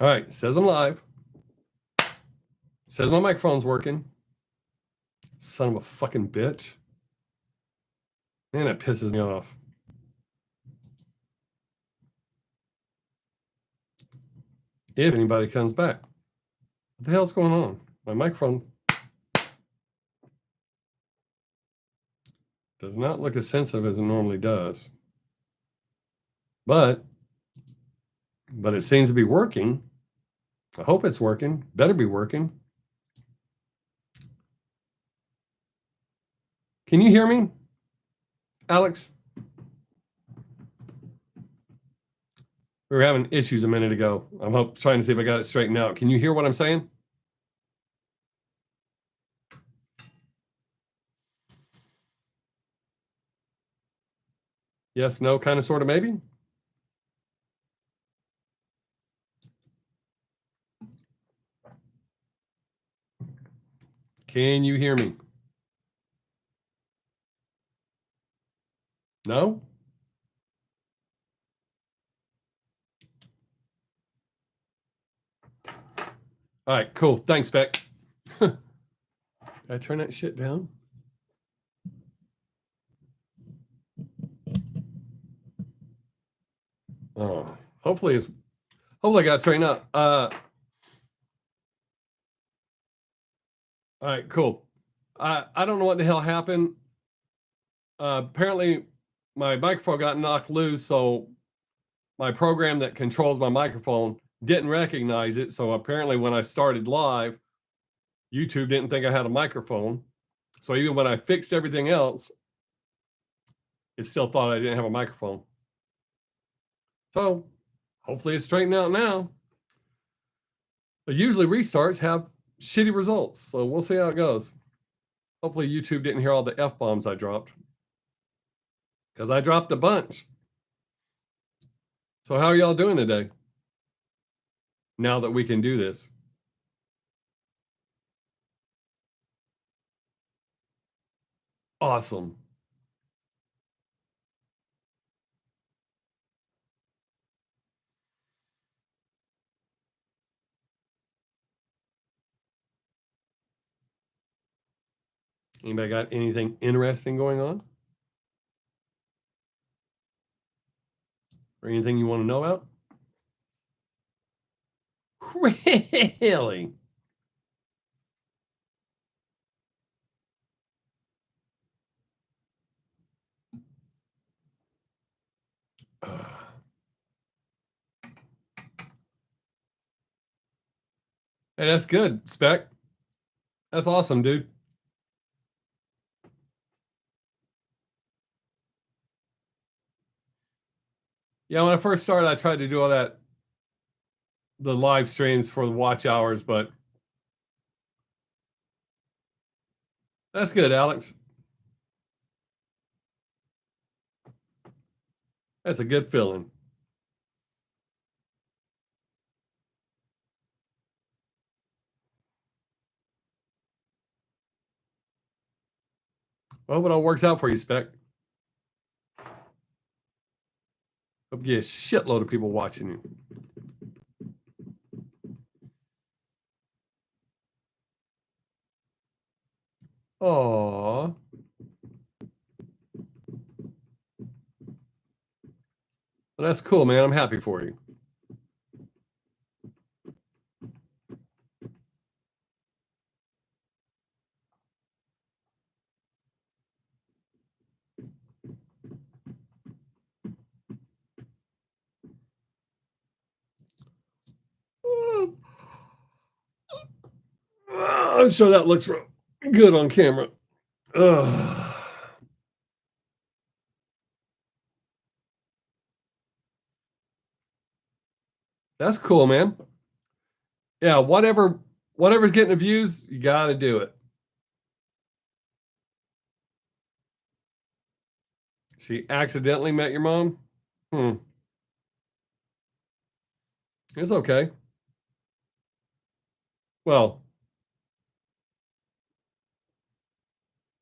All right, says I'm live. Says my microphone's working. Son of a fucking bitch. Man, that pisses me off. If anybody comes back. What the hell's going on? My microphone does not look as sensitive as it normally does. But it seems to be working. I hope it's working. Better be working. Can you hear me, Alex? We were having issues a minute ago. I'm trying to see if I got it straightened out. Can you hear what I'm saying? Yes, no, kind of, sort of, maybe? Can you hear me? No? All right, cool. Thanks, Beck. Did I turn that shit down? Oh, hopefully I got it straightened up. All right, cool. I don't know what the hell happened. Apparently my microphone got knocked loose, so my program that controls my microphone didn't recognize it. So apparently when I started live, YouTube didn't think I had a microphone. So even when I fixed everything else, it still thought I didn't have a microphone. So hopefully it's straightened out now. But usually restarts have shitty results. So we'll see how it goes. Hopefully YouTube didn't hear all the F-bombs I dropped. Because I dropped a bunch. So how are y'all doing today? Now that we can do this. Awesome. Anybody got anything interesting going on? Or anything you want to know about? Really? Hey, that's good, Spec. That's awesome, dude. Yeah, when I first started, I tried to do all that, the live streams for the watch hours, but that's good, Alex. That's a good feeling. Well, hope it all works out for you, Spec. Hope you get a shitload of people watching you. Aww. Well, that's cool, man. I'm happy for you. I'm sure that looks good on camera. Ugh. That's cool, man. Yeah, whatever's getting the views, you got to do it. She accidentally met your mom? It's okay. Well,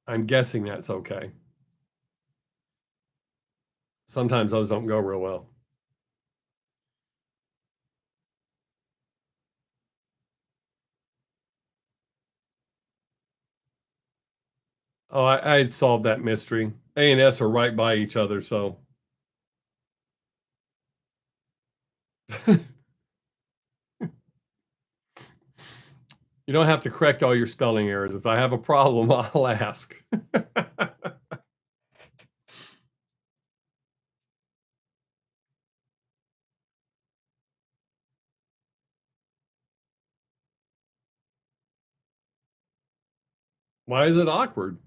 I'm guessing that's okay. Sometimes those don't go real well. Oh, I had solved that mystery. A and S are right by each other, so. You don't have to correct all your spelling errors. If I have a problem, I'll ask. Why is it awkward?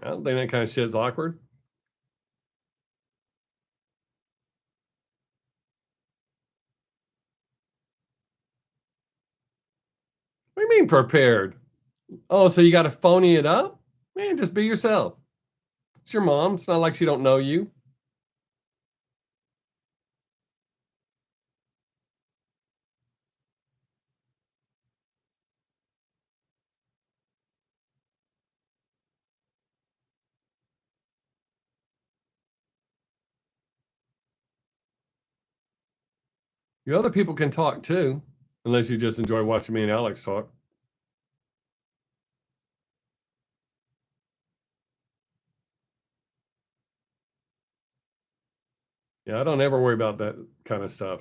I don't think that kind of shit is awkward. What do you mean prepared? Oh, so you got to phony it up? Man, just be yourself. It's your mom. It's not like she don't know you. You other people can talk too, unless you just enjoy watching me and Alex talk. Yeah, I don't ever worry about that kind of stuff.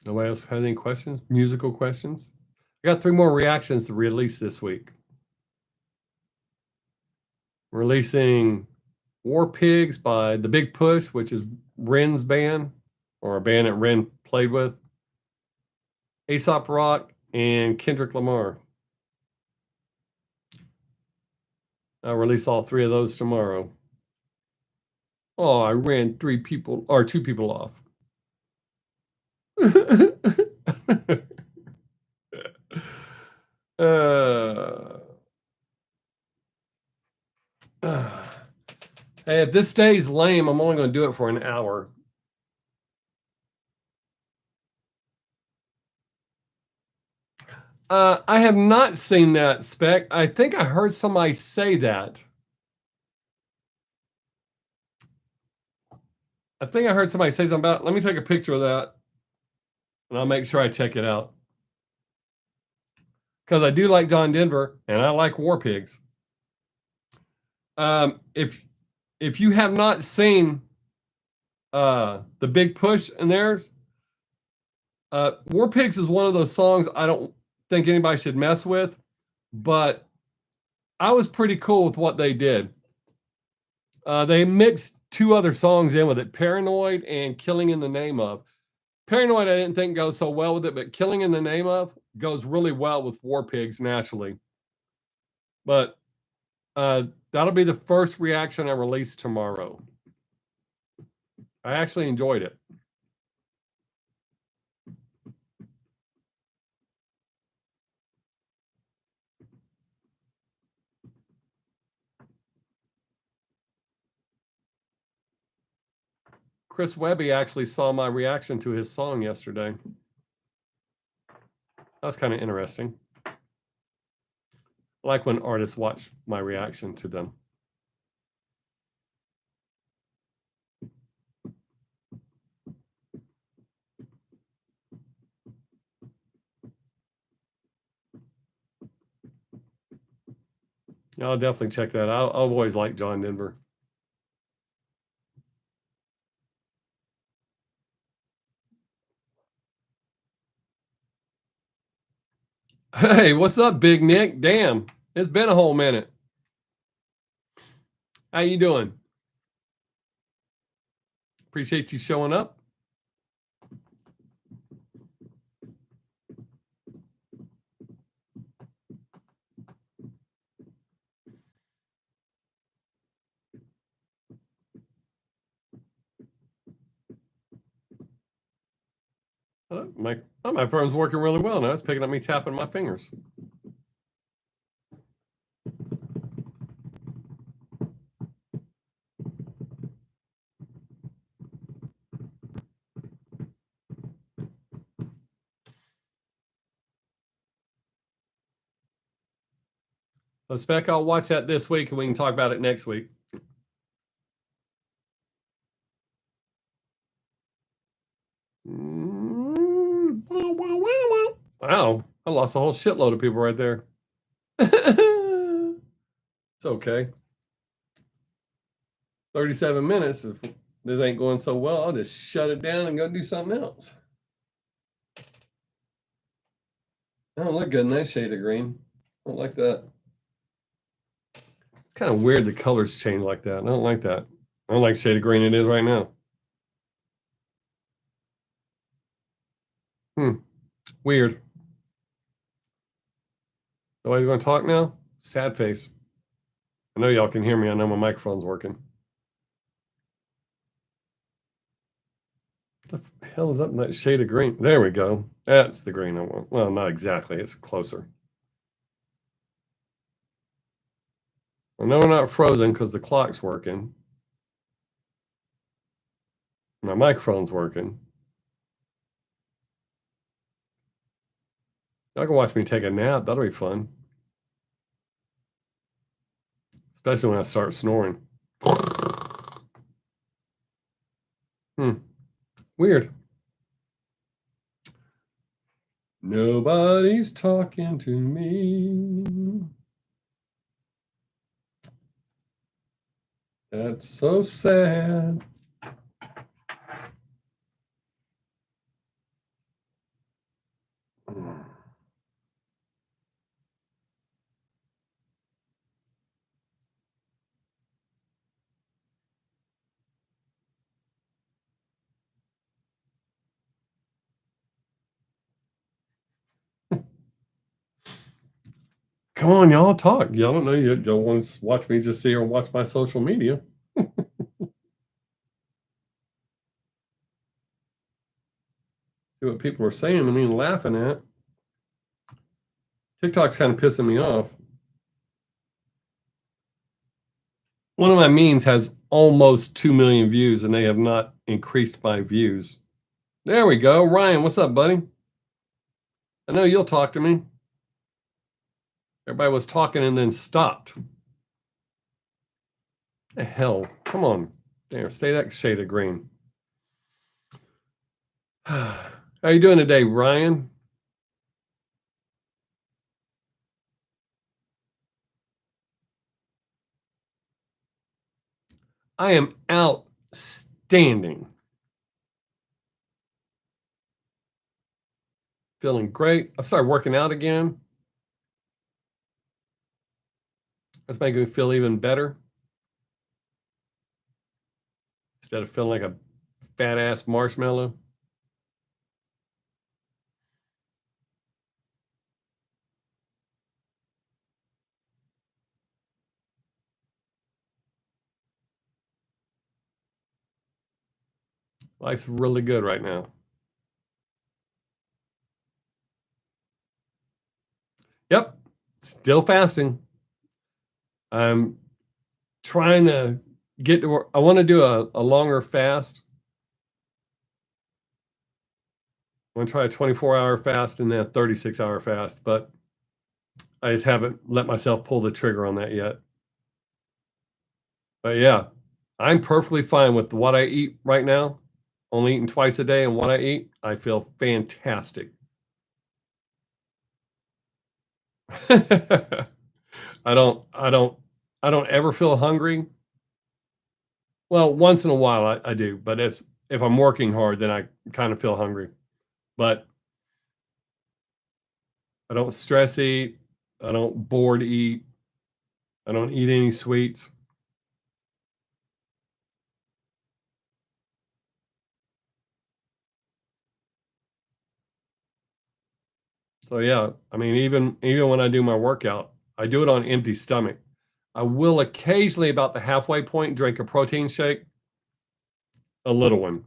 Nobody else has any questions? Musical questions? I got 3 more reactions to release this week. Releasing War Pigs by The Big Push, which is Ren's band, or a band that Ren played with. Aesop Rock and Kendrick Lamar. I'll release all 3 of those tomorrow. Oh, I ran 2 people off. Hey, if this stays lame, I'm only going to do it for an hour. I have not seen that spec. I think I heard somebody say that. I think I heard somebody say something about. Let me take a picture of that, and I'll make sure I check it out. Because I do like John Denver, and I like War Pigs. If you have not seen The Big Push in theirs, War Pigs is one of those songs I don't think anybody should mess with, but I was pretty cool with what they did. They mixed 2 other songs in with it, Paranoid and Killing in the Name Of. Paranoid I didn't think goes so well with it, but Killing in the Name Of goes really well with War Pigs naturally. But that'll be the first reaction I release tomorrow. I actually enjoyed it. Chris Webby actually saw my reaction to his song yesterday. That's kind of interesting. I like when artists watch my reaction to them. I'll definitely check that out. I've always liked John Denver. Hey, what's up, Big Nick? Damn, it's been a whole minute. How you doing? Appreciate you showing up. My phone's working really well now. It's picking up me tapping my fingers. So Spec, I'll watch that this week and we can talk about it next week. Wow, I lost a whole shitload of people right there. It's okay. 37 minutes. If this ain't going so well, I'll just shut it down and go do something else. I don't look good in that shade of green. I don't like that. It's kind of weird the colors change like that. I don't like that. I don't like the shade of green it is right now. Weird. Nobody's going to talk now? Sad face. I know y'all can hear me. I know my microphone's working. What the hell is up in that shade of green? There we go. That's the green I want. Well, not exactly. It's closer. I know we're not frozen because the clock's working. My microphone's working. Y'all can watch me take a nap. That'll be fun. Especially when I start snoring. Weird. Nobody's talking to me. That's so sad. Come on, y'all talk. Y'all don't know you don't want to watch me just sit here and watch my social media. See what people are saying to me and laughing at. TikTok's kind of pissing me off. One of my memes has almost 2 million views and they have not increased my views. There we go. Ryan, what's up, buddy? I know you'll talk to me. Everybody was talking and then stopped. The hell? Come on. There, stay that shade of green. How you doing today, Ryan? I am outstanding. Feeling great. I've started working out again. That's making me feel even better. Instead of feeling like a fat ass marshmallow. Life's really good right now. Yep. Still fasting. I'm trying to get to work. I want to do a longer fast. I want to try a 24-hour fast and then a 36-hour fast, but I just haven't let myself pull the trigger on that yet. But yeah, I'm perfectly fine with what I eat right now. Only eating twice a day, and what I eat, I feel fantastic. I don't ever feel hungry. Well, once in a while I do, but if I'm working hard, then I kind of feel hungry. But I don't stress eat. I don't bored eat. I don't eat any sweets. So yeah, I mean, even when I do my workout, I do it on empty stomach. I will occasionally, about the halfway point, drink a protein shake, a little one,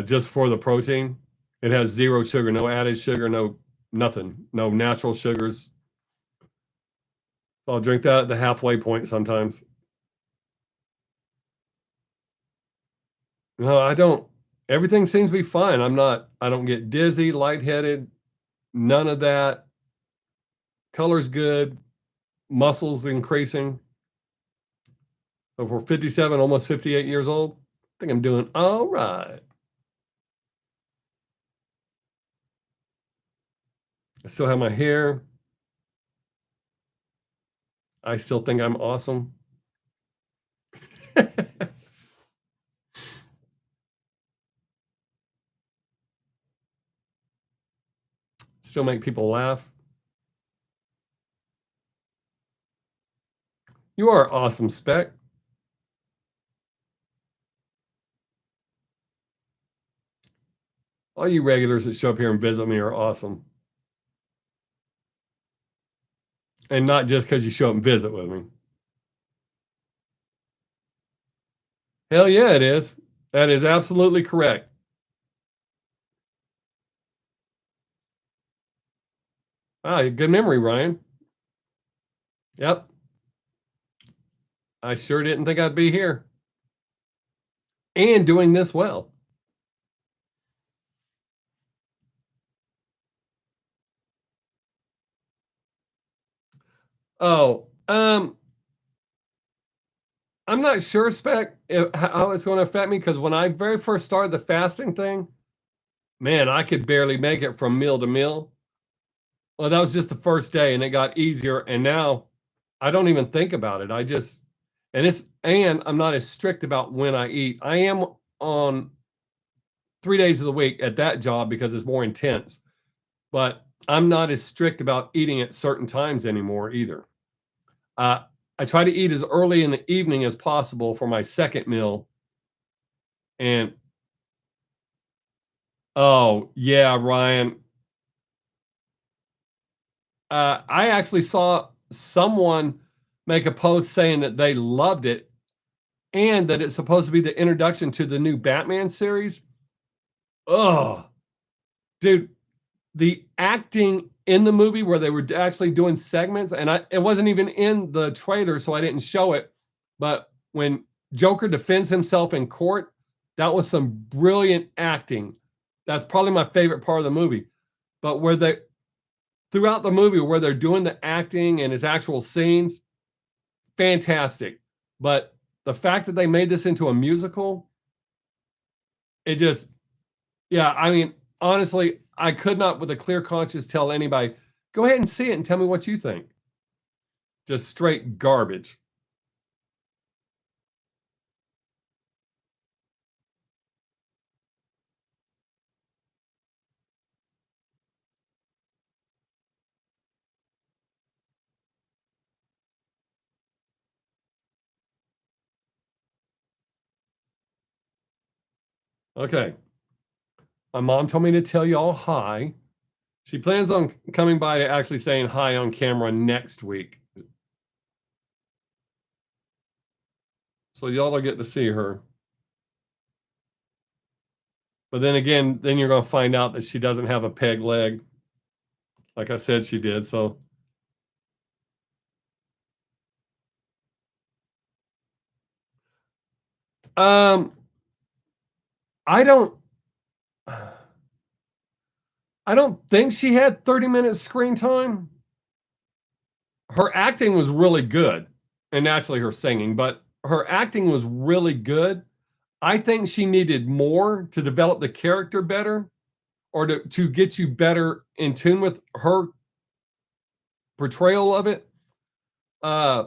just for the protein. It has zero sugar, no added sugar, no nothing, no natural sugars. So I'll drink that at the halfway point sometimes. No, I don't. Everything seems to be fine. I don't get dizzy, lightheaded, none of that. Color's good. Muscles increasing. So for 57, almost 58 years old, I think I'm doing all right. I still have my hair. I still think I'm awesome. Still make people laugh. You are awesome, Spec. All you regulars that show up here and visit me are awesome. And not just because you show up and visit with me. Hell yeah, it is. That is absolutely correct. Ah, good memory, Ryan. Yep. I sure didn't think I'd be here and doing this well. Oh, I'm not sure, Spec, how it's going to affect me because when I very first started the fasting thing, man, I could barely make it from meal to meal. Well, that was just the first day, and it got easier. And now I don't even think about it. And I'm not as strict about when I eat. I am on 3 days of the week at that job because it's more intense, but I'm not as strict about eating at certain times anymore either. Uh, I try to eat as early in the evening as possible for my second meal. And oh, yeah, Ryan. I actually saw someone make a post saying that they loved it and that it's supposed to be the introduction to the new Batman series. Oh, dude, the acting in the movie where they were actually doing segments, and it wasn't even in the trailer, so I didn't show it. But when Joker defends himself in court, that was some brilliant acting. That's probably my favorite part of the movie. But where they throughout the movie where they're doing the acting and his actual scenes, fantastic. But the fact that they made this into a musical, it just, yeah, I mean, honestly, I could not with a clear conscience tell anybody, go ahead and see it and tell me what you think. Just straight garbage. Okay. My mom told me to tell y'all hi. She plans on coming by to actually saying hi on camera next week. So y'all will get to see her. But then again, then you're going to find out that she doesn't have a peg leg. Like I said, she did. So, um, I don't, I don't think she had 30 minutes screen time. Her acting was really good, and naturally her singing, but her acting was really good. I think she needed more to develop the character better or to get you better in tune with her portrayal of it. Uh,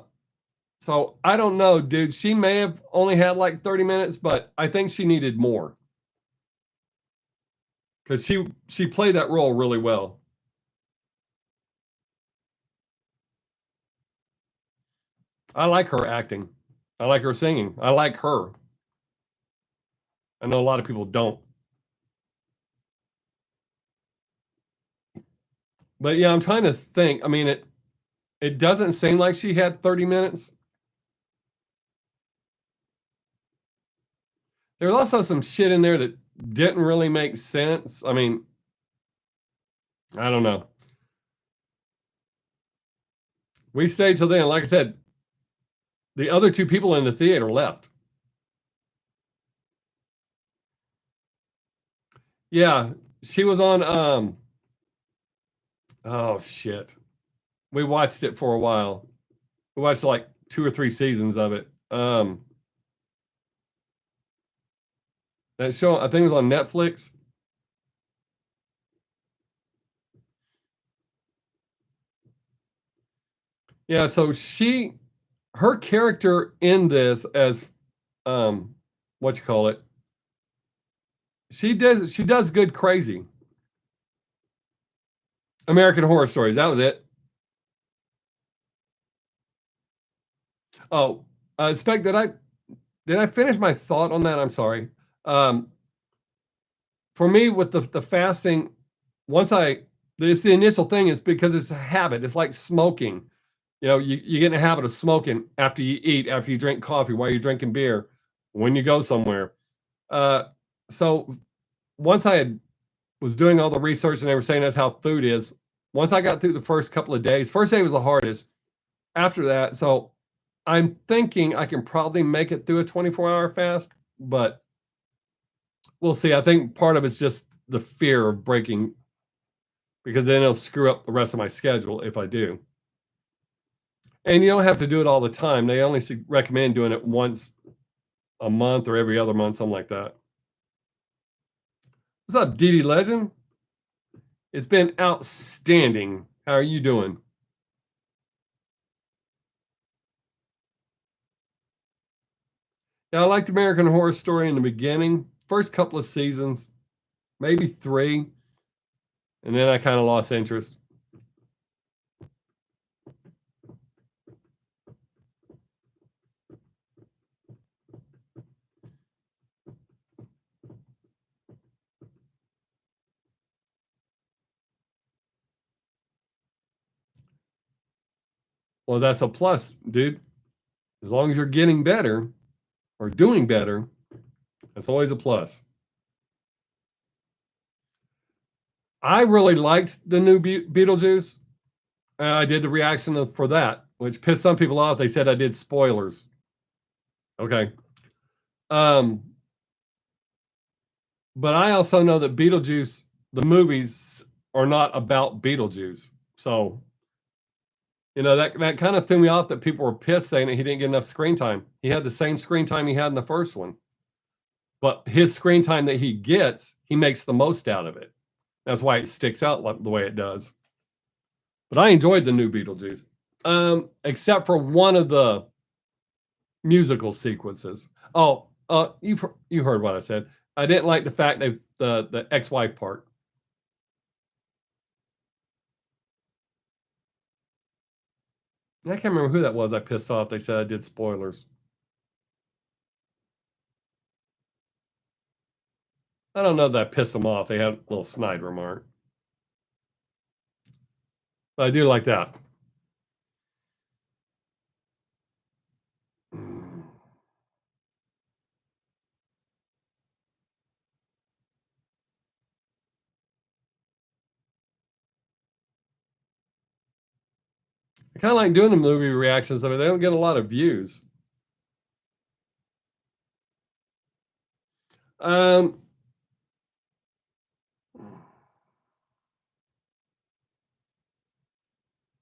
so I don't know, dude. She may have only had like 30 minutes, but I think she needed more because she played that role really well. I like her acting. I like her singing. I like her. I know a lot of people don't. But yeah, I'm trying to think. I mean, it doesn't seem like she had 30 minutes. There was also some shit in there that didn't really make sense. I mean, I don't know. We stayed till then. Like I said, the other two people in the theater left. Yeah, she was on oh shit. We watched it for a while. We watched like 2 or 3 seasons of it. That show, I think it was on Netflix. Yeah, so her character in this as what you call it? She does good crazy. American Horror Stories, that was it. Oh, Spec, did I finish my thought on that? I'm sorry. Um, for me, with the fasting, once it's the initial thing is because it's a habit. It's like smoking. You know, you get in a habit of smoking after you eat, after you drink coffee, while you're drinking beer, when you go somewhere. Uh, so once was doing all the research and they were saying that's how food is. Once I got through the first couple of days, first day was the hardest. After that, so I'm thinking I can probably make it through a 24-hour fast, but we'll see. I think part of it's just the fear of breaking, because then it'll screw up the rest of my schedule if I do. And you don't have to do it all the time. They only recommend doing it once a month or every other month, something like that. What's up, DD Legend? It's been outstanding. How are you doing? Yeah, I liked American Horror Story in the beginning, first couple of seasons, maybe 3, and then I kind of lost interest. Well, that's a plus, dude. As long as you're getting better or doing better, that's always a plus. I really liked the new Beetlejuice. I did the reaction for that, which pissed some people off. They said I did spoilers. Okay. But I also know that Beetlejuice, the movies, are not about Beetlejuice. So, that kind of threw me off that people were pissed saying that he didn't get enough screen time. He had the same screen time he had in the first one. But his screen time that he gets, he makes the most out of it. That's why it sticks out the way it does. But I enjoyed the new Beetlejuice, except for one of the musical sequences. Oh, you heard what I said. I didn't like the fact that the ex-wife part. I can't remember who that was I pissed off. They said I did spoilers. I don't know that I pissed them off. They had a little snide remark. But I do like that. I kind of like doing the movie reactions, but they don't get a lot of views. Um,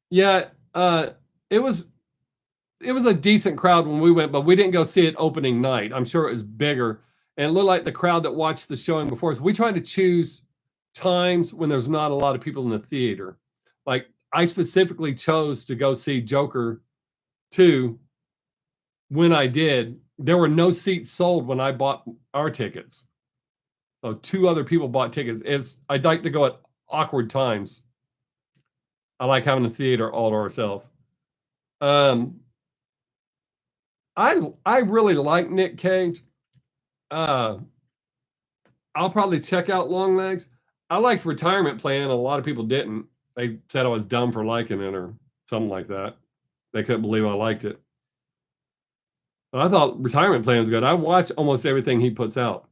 yeah, it was a decent crowd when we went, but we didn't go see it opening night. I'm sure it was bigger, and it looked like the crowd that watched the showing before us. We tried to choose times when there's not a lot of people in the theater. Like I specifically chose to go see Joker 2 when I did. There were no seats sold when I bought our tickets. So 2 other people bought tickets. I'd like to go at awkward times. I like having the theater all to ourselves. I really like Nick Cage. I'll probably check out Longlegs. I liked Retirement Plan. A lot of people didn't. They said I was dumb for liking it or something like that. They couldn't believe I liked it. But I thought Retirement Plan was good. I watch almost everything he puts out.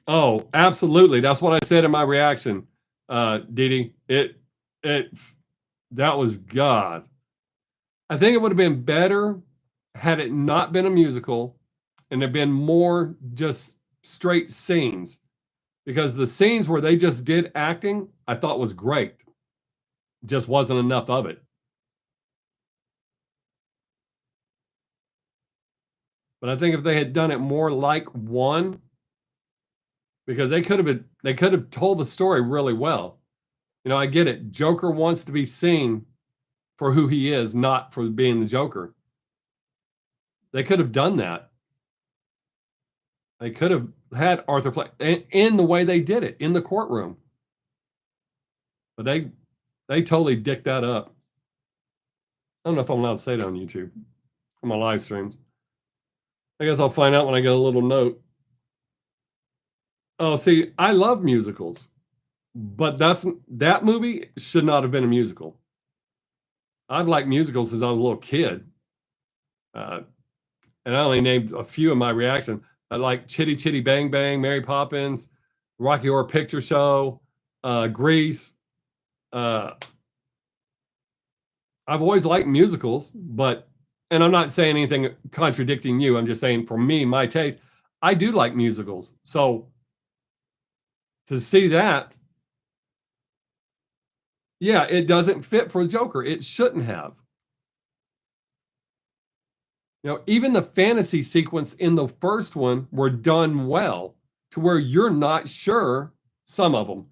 Oh, absolutely. That's what I said in my reaction, Didi. That was God. I think it would have been better had it not been a musical and there'd been more just straight scenes, because the scenes where they just did acting, I thought was great. Just wasn't enough of it. But I think if they had done it more like one, because they could have told the story really well. I get it. Joker wants to be seen for who he is, not for being the Joker. They could have done that. They could have had Arthur Fleck in the way they did it in the courtroom. But they totally dicked that up. I don't know if I'm allowed to say that on YouTube on my live streams. I guess I'll find out when I get a little note. Oh, see, I love musicals, but that movie should not have been a musical. I've liked musicals since I was a little kid. Uh, and I only named a few in my reaction. I like Chitty Chitty Bang Bang, Mary Poppins, Rocky Horror Picture Show, Grease. I've always liked musicals, and I'm not saying anything contradicting you. I'm just saying for me, my taste, I do like musicals. So to see that, yeah, it doesn't fit for Joker. It shouldn't have. Even the fantasy sequence in the first one were done well to where you're not sure, some of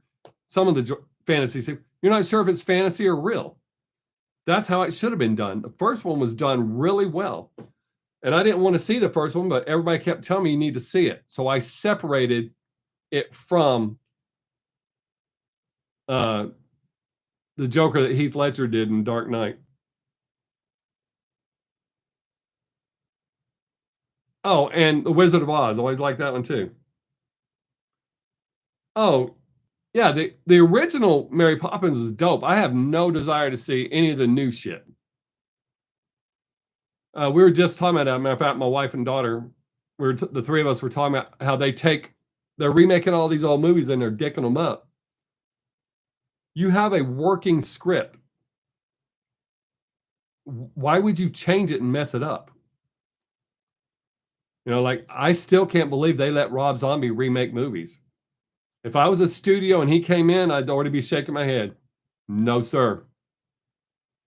the fantasy, you're not sure if it's fantasy or real. That's how it should have been done. The first one was done really well. And I didn't want to see the first one, but everybody kept telling me you need to see it. So I separated it from the Joker that Heath Ledger did in Dark Knight. Oh, and The Wizard of Oz. Always liked that one too. Oh, yeah, the original Mary Poppins was dope. I have no desire to see any of the new shit. We were just talking about that. Matter of fact, my wife and daughter, the three of us were talking about how they're remaking all these old movies and they're dicking them up. You have a working script. Why would you change it and mess it up? Like I still can't believe they let Rob Zombie remake movies. If I was a studio and he came in, I'd already be shaking my head. No, sir.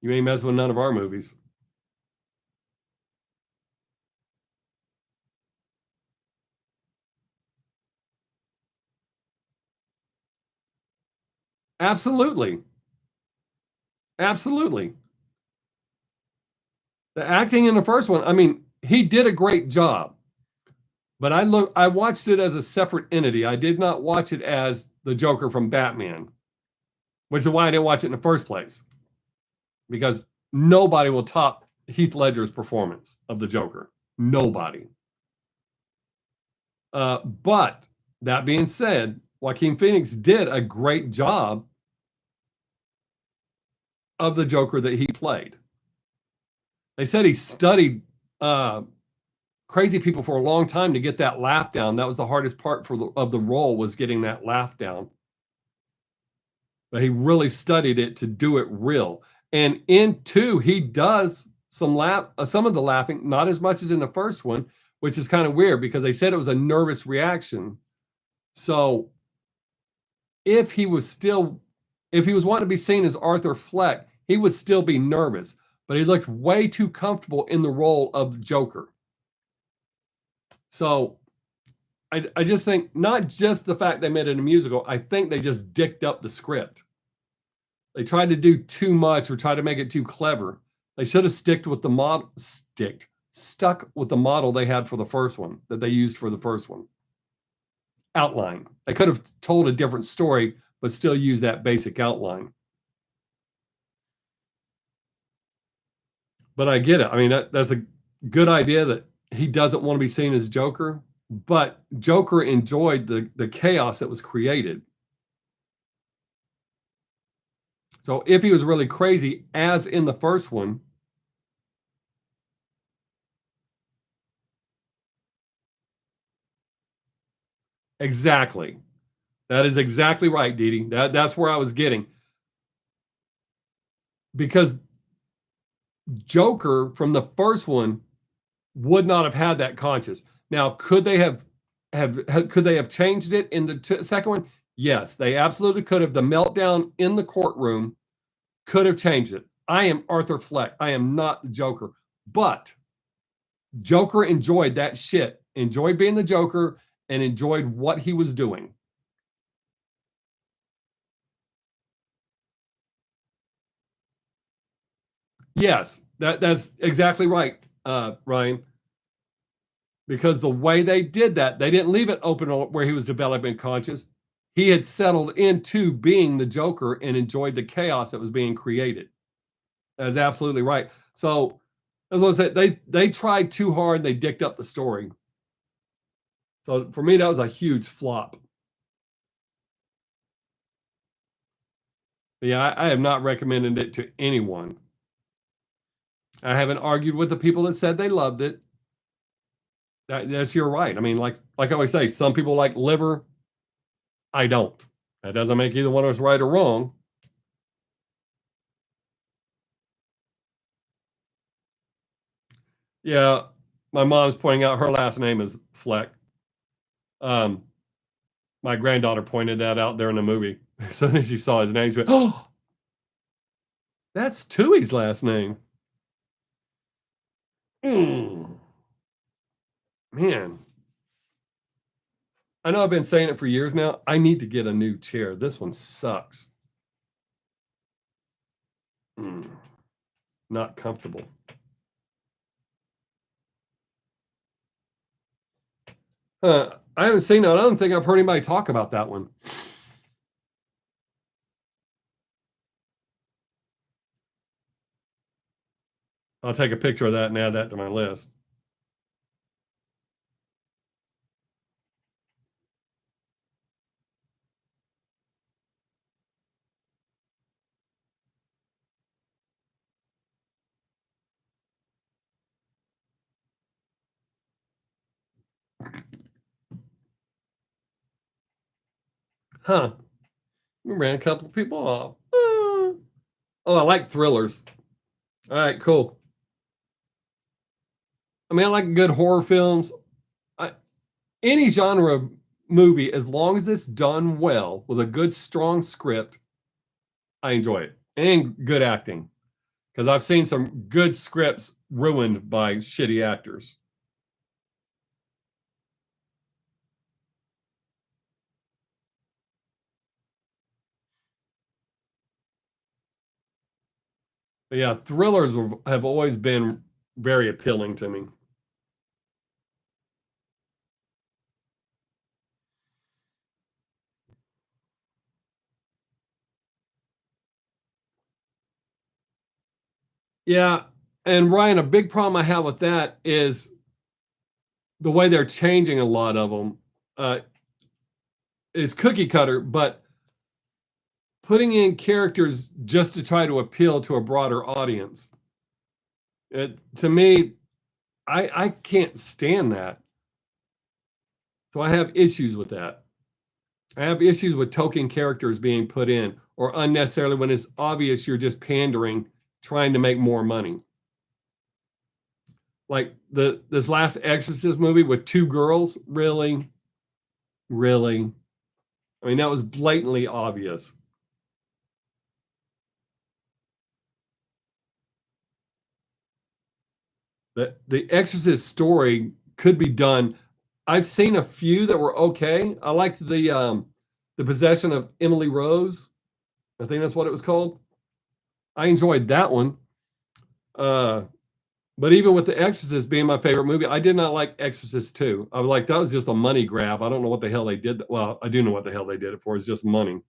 You ain't messing with none of our movies. Absolutely. Absolutely. The acting in the first one, I mean, he did a great job. But I watched it as a separate entity. I did not watch it as the Joker from Batman, which is why I didn't watch it in the first place. Because nobody will top Heath Ledger's performance of the Joker. Nobody. But that being said, Joaquin Phoenix did a great job of the Joker that he played. They said he studied crazy people for a long time to get that laugh down. That was the hardest part of the role, was getting that laugh down. But he really studied it to do it real. And in 2, he does some of the laughing, not as much as in the first one, which is kind of weird because they said it was a nervous reaction. So if he was wanting to be seen as Arthur Fleck, he would still be nervous. But he looked way too comfortable in the role of the Joker. So I just think not just the fact they made it a musical, I think they just dicked up the script. They tried to do too much or try to make it too clever. They should have stuck with the model they had for the first one, that they used for the first one. Outline. They could have told a different story, but still use that basic outline. But I get it. I mean, that's a good idea that he doesn't want to be seen as Joker, but Joker enjoyed the chaos that was created. So if he was really crazy, as in the first one, exactly. That is exactly right, Dee Dee. That's where I was getting. Because Joker from the first one would not have had that conscious. Now, could they have changed it in the second one? Yes, they absolutely could have. The meltdown in the courtroom could have changed it. I am Arthur Fleck. I am not the Joker. But Joker enjoyed that shit, enjoyed being the Joker, and enjoyed what he was doing. Yes, that's exactly right, Ryan. Because the way they did that, they didn't leave it open where he was developing conscious. He had settled into being the Joker and enjoyed the chaos that was being created. That's absolutely right. So, as I said, they tried too hard. They dicked up the story. So for me, that was a huge flop. But yeah, I have not recommended it to anyone. I haven't argued with the people that said they loved it. That's you're right. I mean, like I always say, some people like liver. I don't. That doesn't make either one of us right or wrong. Yeah, my mom's pointing out her last name is Fleck. Um, my granddaughter pointed that out there in the movie. As soon as she saw his name, she went, "Oh, that's Tui's last name." Mm, man, I know I've been saying it for years now. I need to get a new chair. This one sucks. Mm, not comfortable. I haven't seen it. I don't think I've heard anybody talk about that one. I'll take a picture of that and add that to my list. Huh. We ran a couple of people off. Oh, I like thrillers. All right, cool. I mean, I like good horror films. I, any genre of movie, as long as it's done well with a good, strong script, I enjoy it. And good acting. Because I've seen some good scripts ruined by shitty actors. But yeah, thrillers have always been very appealing to me. Yeah. And Ryan, a big problem I have with that is the way they're changing a lot of them is cookie cutter, but putting in characters just to try to appeal to a broader audience. To me, I can't stand that. So I have issues with that. I have issues with token characters being put in or unnecessarily when it's obvious you're just pandering, trying to make more money. Like this last Exorcist movie with two girls, really, really. I mean, that was blatantly obvious. The Exorcist story could be done. I've seen a few that were okay. I liked the possession of Emily Rose. I think that's what it was called. I enjoyed that one. Uh, but even with The Exorcist being my favorite movie, I did not like Exorcist 2. I was like, that was just a money grab. I don't know what the hell they did. Well, I do know what the hell they did it for. It's just money.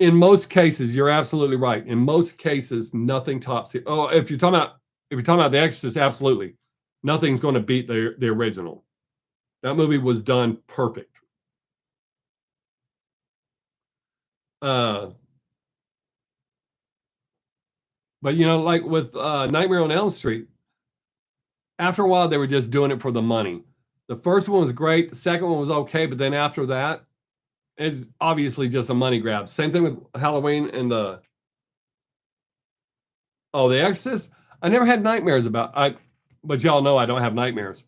In most cases, you're absolutely right. In most cases, nothing tops it. Oh, if you're talking about The Exorcist, absolutely. Nothing's going to beat the original. That movie was done perfect. Uh, but like with Nightmare on Elm Street, after a while they were just doing it for the money. The first one was great. The second one was okay, but then after that, it's obviously just a money grab. Same thing with Halloween and The Exorcist. I never had nightmares but y'all know I don't have nightmares.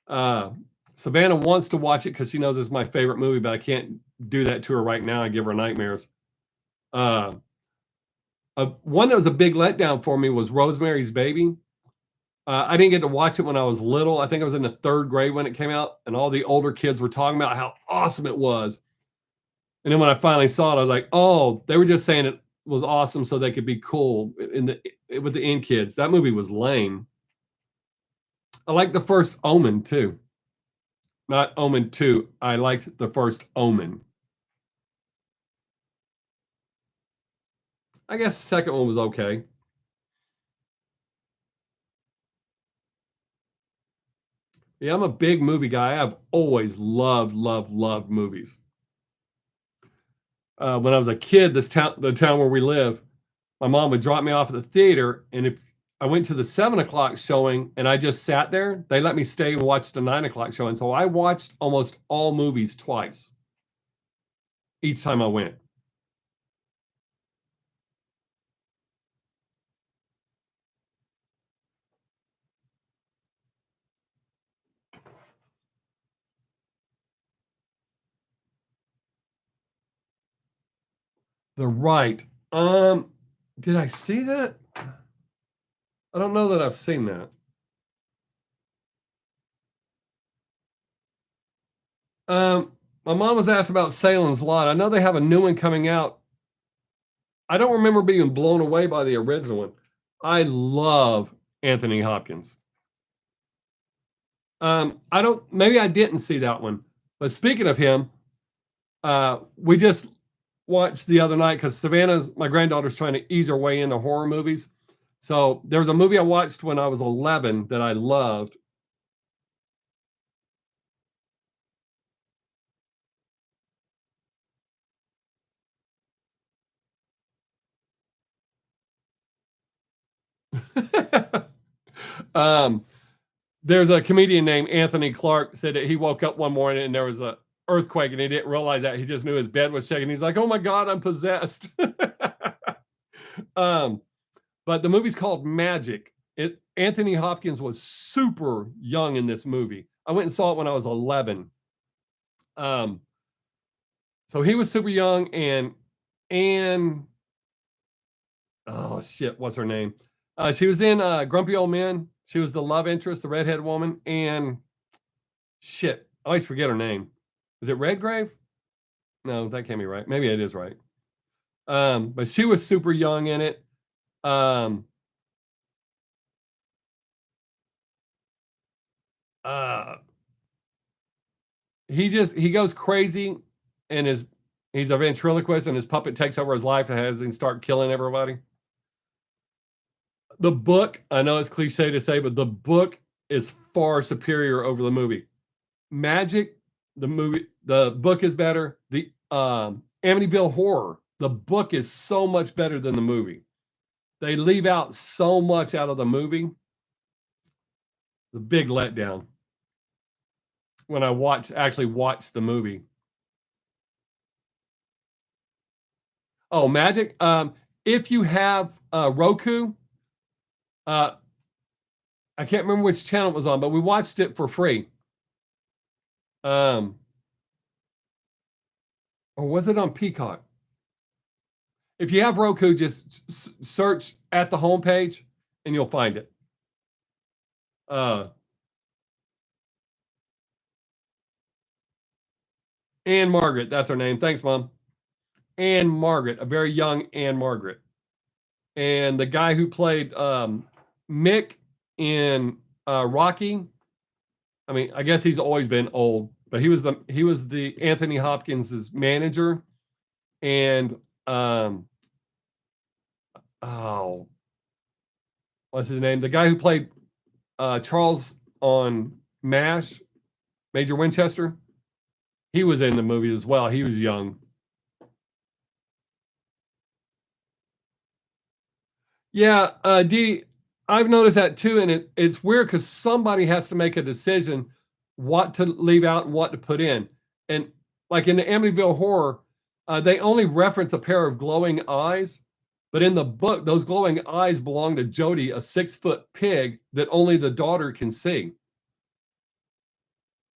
Uh, Savannah wants to watch it because she knows it's my favorite movie, but I can't do that to her right now. I give her nightmares. Uh, One that was a big letdown for me was Rosemary's Baby. I didn't get to watch it when I was little. I think I was in the 3rd grade when it came out, and all the older kids were talking about how awesome it was. And then when I finally saw it, I was like, "Oh, they were just saying it was awesome so they could be cool in the with the in kids." That movie was lame. I like the first Omen too. Not Omen 2. I liked the first Omen. I guess the second one was okay. Yeah, I'm a big movie guy. I've always loved, loved, loved movies. When I was a kid, the town where we live, my mom would drop me off at the theater, and if I went to the 7 o'clock showing and I just sat there, they let me stay and watch the 9 o'clock showing. So I watched almost all movies twice each time I went. The Right. Did I see that? I don't know that I've seen that. My mom was asked about Salem's Lot. I know they have a new one coming out. I don't remember being blown away by the original one. I love Anthony Hopkins. I don't. Maybe I didn't see that one. But speaking of him, we just watched the other night because Savannah's my granddaughter's trying to ease her way into horror movies. So there was a movie I watched when I was 11 that I loved. um, there's a comedian named Anthony Clark said that he woke up one morning and there was a earthquake and he didn't realize that. He just knew his bed was shaking. He's like, "Oh my god, I'm possessed." um, but the movie's called Magic. Anthony Hopkins was super young in this movie. I went and saw it when I was 11. Um, so he was super young, and oh shit, what's her name? She was in Grumpy Old Men. She was the love interest, the redhead woman, and shit, I always forget her name. Is it Redgrave? No, that can't be right. Maybe it is right. But she was super young in it. Um, uh, he goes crazy, and he's a ventriloquist, and his puppet takes over his life and has him start killing everybody. The book, I know it's cliche to say, but the book is far superior over the movie. Magic, the book is better. The Amityville Horror, the book is so much better than the movie. They leave out so much out of the movie. The big letdown when I actually watched the movie. Oh, Magic. If you have Roku, uh, I can't remember which channel it was on, but we watched it for free. Or was it on Peacock? If you have Roku, just search at the homepage and you'll find it. Anne Margaret, that's her name. Thanks, Mom. Anne Margaret, a very young Anne Margaret. And the guy who played Mick in Rocky, I mean, I guess he's always been old, but he was the Anthony Hopkins's manager, and oh, what's his name? The guy who played Charles on MASH, Major Winchester, he was in the movie as well. He was young. Yeah, Dee, I've noticed that too, and it's weird because somebody has to make a decision what to leave out and what to put in. And like in the Amityville Horror, they only reference a pair of glowing eyes, but in the book, those glowing eyes belong to Jody, a 6-foot pig that only the daughter can see.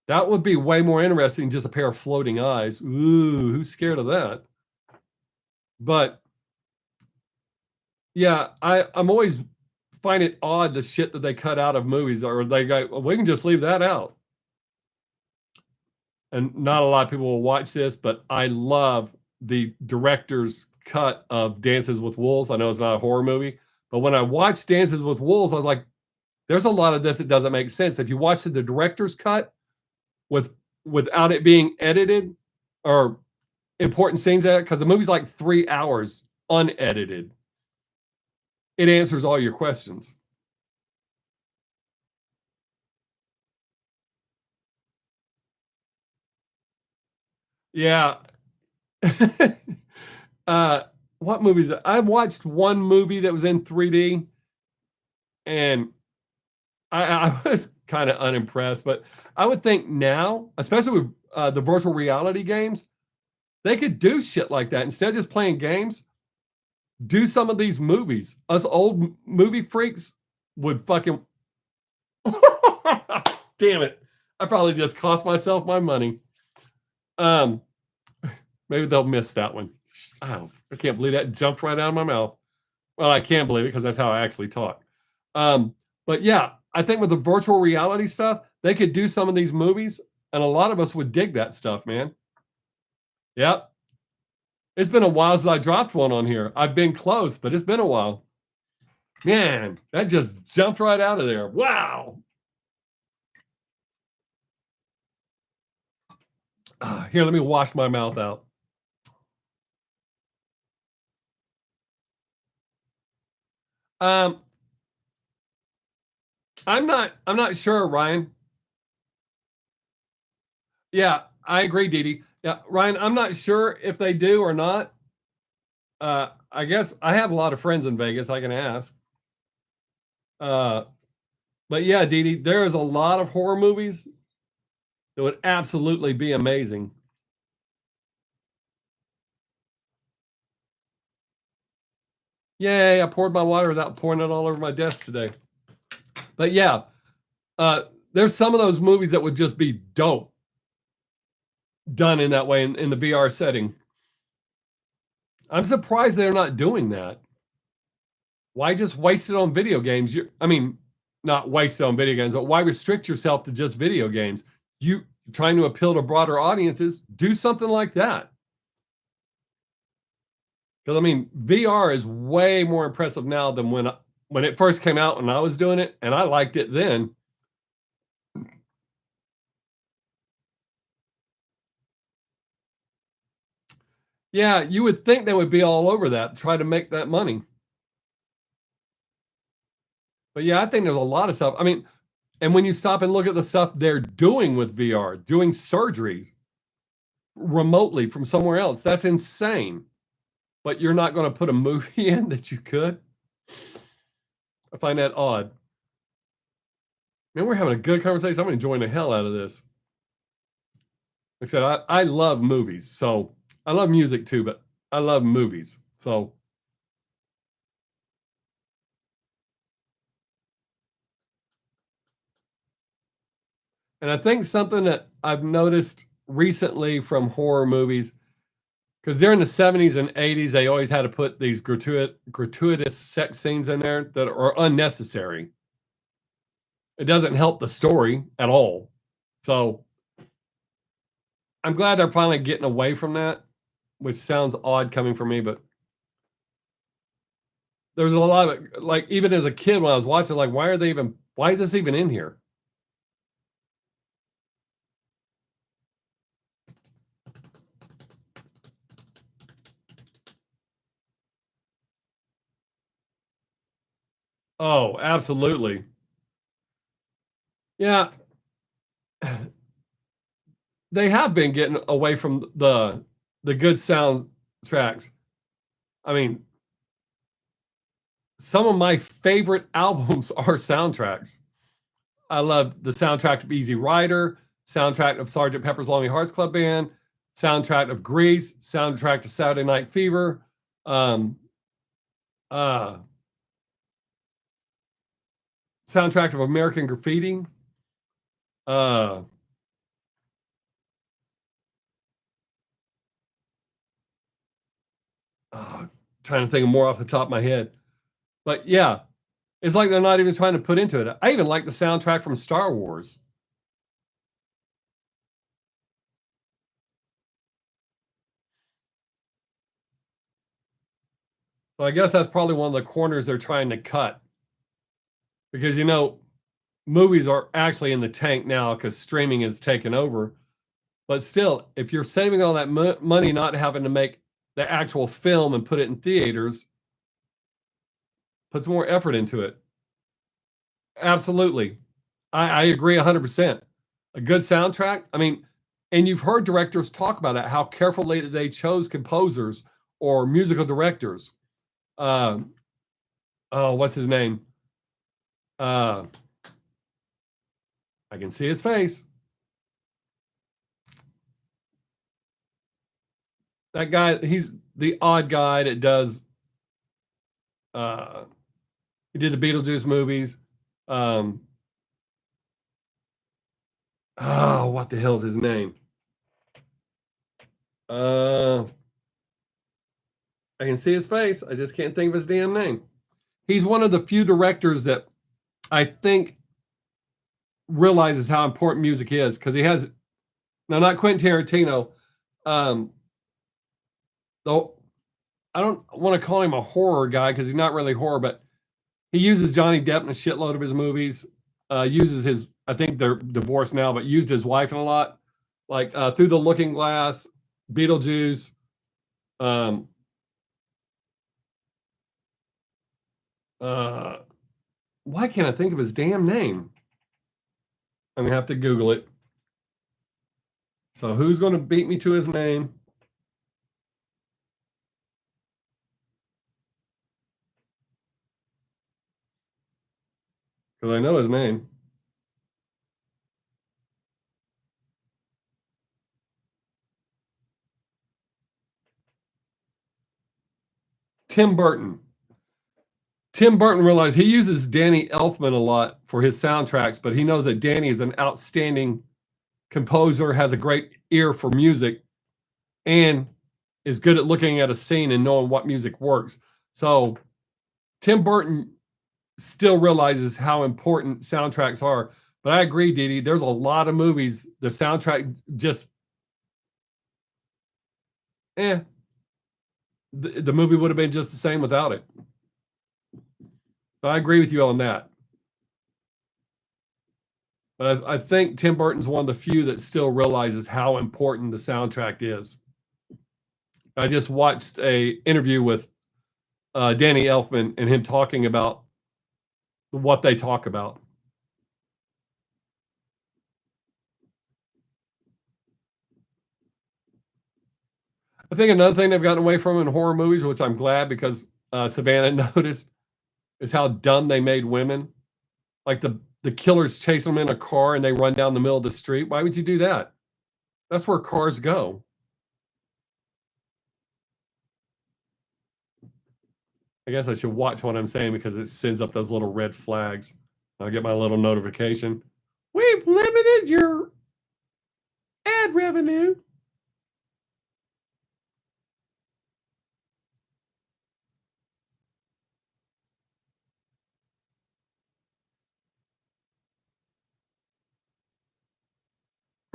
That would be way more interesting than just a pair of floating eyes. Ooh, who's scared of that? But Yeah, I'm always find it odd the shit that they cut out of movies, or they go, well, we can just leave that out. And not a lot of people will watch this, but I love the director's cut of Dances with Wolves. I know it's not a horror movie, but when I watched Dances with Wolves, I was like, there's a lot of this that doesn't make sense. If you watch the director's cut with without it being edited or important scenes at it, because the movie's like 3 hours unedited, it answers all your questions. Yeah. uh, what movies? I watched one movie that was in 3D, and I was kind of unimpressed. But I would think now, especially with the virtual reality games, they could do shit like that instead of just playing games. Do some of these movies. Us old movie freaks would fucking. Damn it! I probably just cost myself my money. Um, Maybe they'll miss that one. Oh, I can't believe that jumped right out of my mouth. Well, I can believe it because that's how I actually talk. Um, but yeah, I think with the virtual reality stuff, they could do some of these movies, and a lot of us would dig that stuff, man. Yep. It's been a while since I dropped one on here. I've been close, but it's been a while. Man, that just jumped right out of there. Wow. Here, let me wash my mouth out. Um, I'm not sure, Ryan. Yeah, I agree, Dee Dee. Yeah, Ryan, I'm not sure if they do or not. I guess I have a lot of friends in Vegas. I can ask. Uh, but yeah, Dee Dee, there is a lot of horror movies that would absolutely be amazing. Yay! I poured my water without pouring it all over my desk today. But yeah, uh, there's some of those movies that would just be dope done in that way in the VR setting. I'm surprised they're not doing that. Why just waste it on video games? I mean, not waste it on video games, but why restrict yourself to just video games? You trying to appeal to broader audiences, do something like that. Because I mean, VR is way more impressive now than when it first came out when I was doing it, and I liked it then. Yeah, you would think they would be all over that, try to make that money. But yeah, I think there's a lot of stuff. I mean, and when you stop and look at the stuff they're doing with VR, doing surgery remotely from somewhere else, that's insane. But you're not going to put a movie in that you could. I find that odd. Man, we're having a good conversation. I'm enjoying the hell out of this. Like I said, I love movies. So I love music too, but I love movies. So, and I think something that I've noticed recently from horror movies, because during the 70s and 80s, they always had to put these gratuitous sex scenes in there that are unnecessary. It doesn't help the story at all. So I'm glad they're finally getting away from that, which sounds odd coming from me, but there's a lot of like even as a kid when I was watching, like, why is this even in here? Oh, absolutely. Yeah, they have been getting away from the good sound tracks. I mean, some of my favorite albums are soundtracks. I love the soundtrack of Easy Rider, soundtrack of Sergeant Pepper's Lonely Hearts Club Band, soundtrack of Grease, soundtrack to Saturday Night Fever, um, uh, soundtrack of American Graffiti. Uh, oh, trying to think of more off the top of my head. But yeah, it's like they're not even trying to put into it. I even like the soundtrack from Star Wars. So I guess that's probably one of the corners they're trying to cut because, movies are actually in the tank now because streaming has taken over. But still, if you're saving all that money not having to make the actual film and put it in theaters, put some more effort into it. Absolutely. I agree 100%. A good soundtrack, I mean, and you've heard directors talk about it, how carefully they chose composers or musical directors. Um, oh, what's his name? Uh, I can see his face. That guy, he's the odd guy that does. Uh, he did the Beetlejuice movies. Um, oh, what the hell's his name? Uh, I can see his face. I just can't think of his damn name. He's one of the few directors that I think realizes how important music is because he has no, not Quentin Tarantino. Um, though I don't want to call him a horror guy because he's not really horror, but he uses Johnny Depp in a shitload of his movies. Uses his, I think they're divorced now, but used his wife in a lot, like Through the Looking Glass, Beetlejuice. Um, uh, why can't I think of his damn name? I'm gonna have to Google it. So who's going to beat me to his name? Because I know his name. Tim Burton. Tim Burton realized he uses Danny Elfman a lot for his soundtracks, but he knows that Danny is an outstanding composer, has a great ear for music, and is good at looking at a scene and knowing what music works. So Tim Burton still realizes how important soundtracks are. But I agree, Dee Dee, there's a lot of movies, the soundtrack just, eh, the movie would have been just the same without it. So I agree with you on that. But I think Tim Burton's one of the few that still realizes how important the soundtrack is. I just watched a interview with Danny Elfman and him talking about what they talk about. I think another thing they've gotten away from in horror movies, which I'm glad because Savannah noticed, is how dumb they made women. Like the killers chase them in a car and they run down the middle of the street. Why would you do that? That's where cars go. I guess I should watch what I'm saying because it sends up those little red flags. I'll get my little notification. We've limited your ad revenue.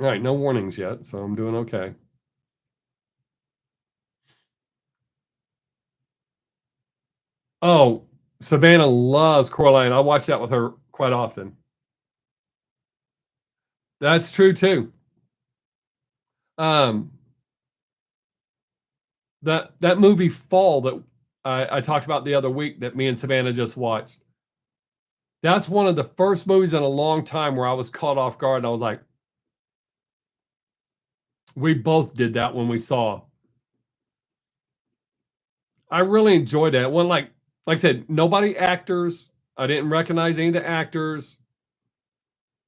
All right, no warnings yet, so I'm doing okay. Oh, Savannah loves Coraline. I watch that with her quite often. That's true too. Um, that movie Fall that I talked about the other week that me and Savannah just watched. That's one of the first movies in a long time where I was caught off guard. And I was like, we both did that when we saw. I really enjoyed that. One like I said, nobody actors. I didn't recognize any of the actors.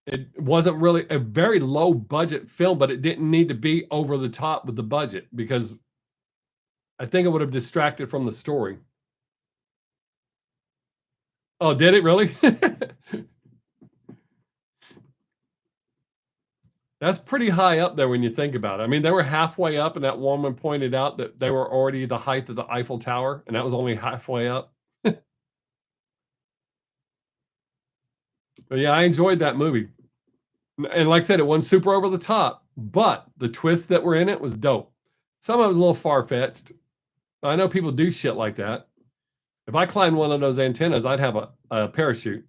It wasn't really a very low budget film, but it didn't need to be over the top with the budget because I think it would have distracted from the story. Oh, did it really? That's pretty high up there when you think about it. I mean, they were halfway up, and that woman pointed out that they were already the height of the Eiffel Tower, and that was only halfway up. But yeah, I enjoyed that movie. And like I said, it wasn't super over the top, but the twists that were in it was dope. Some of it was a little far fetched. I know people do shit like that. If I climbed one of those antennas, I'd have a parachute.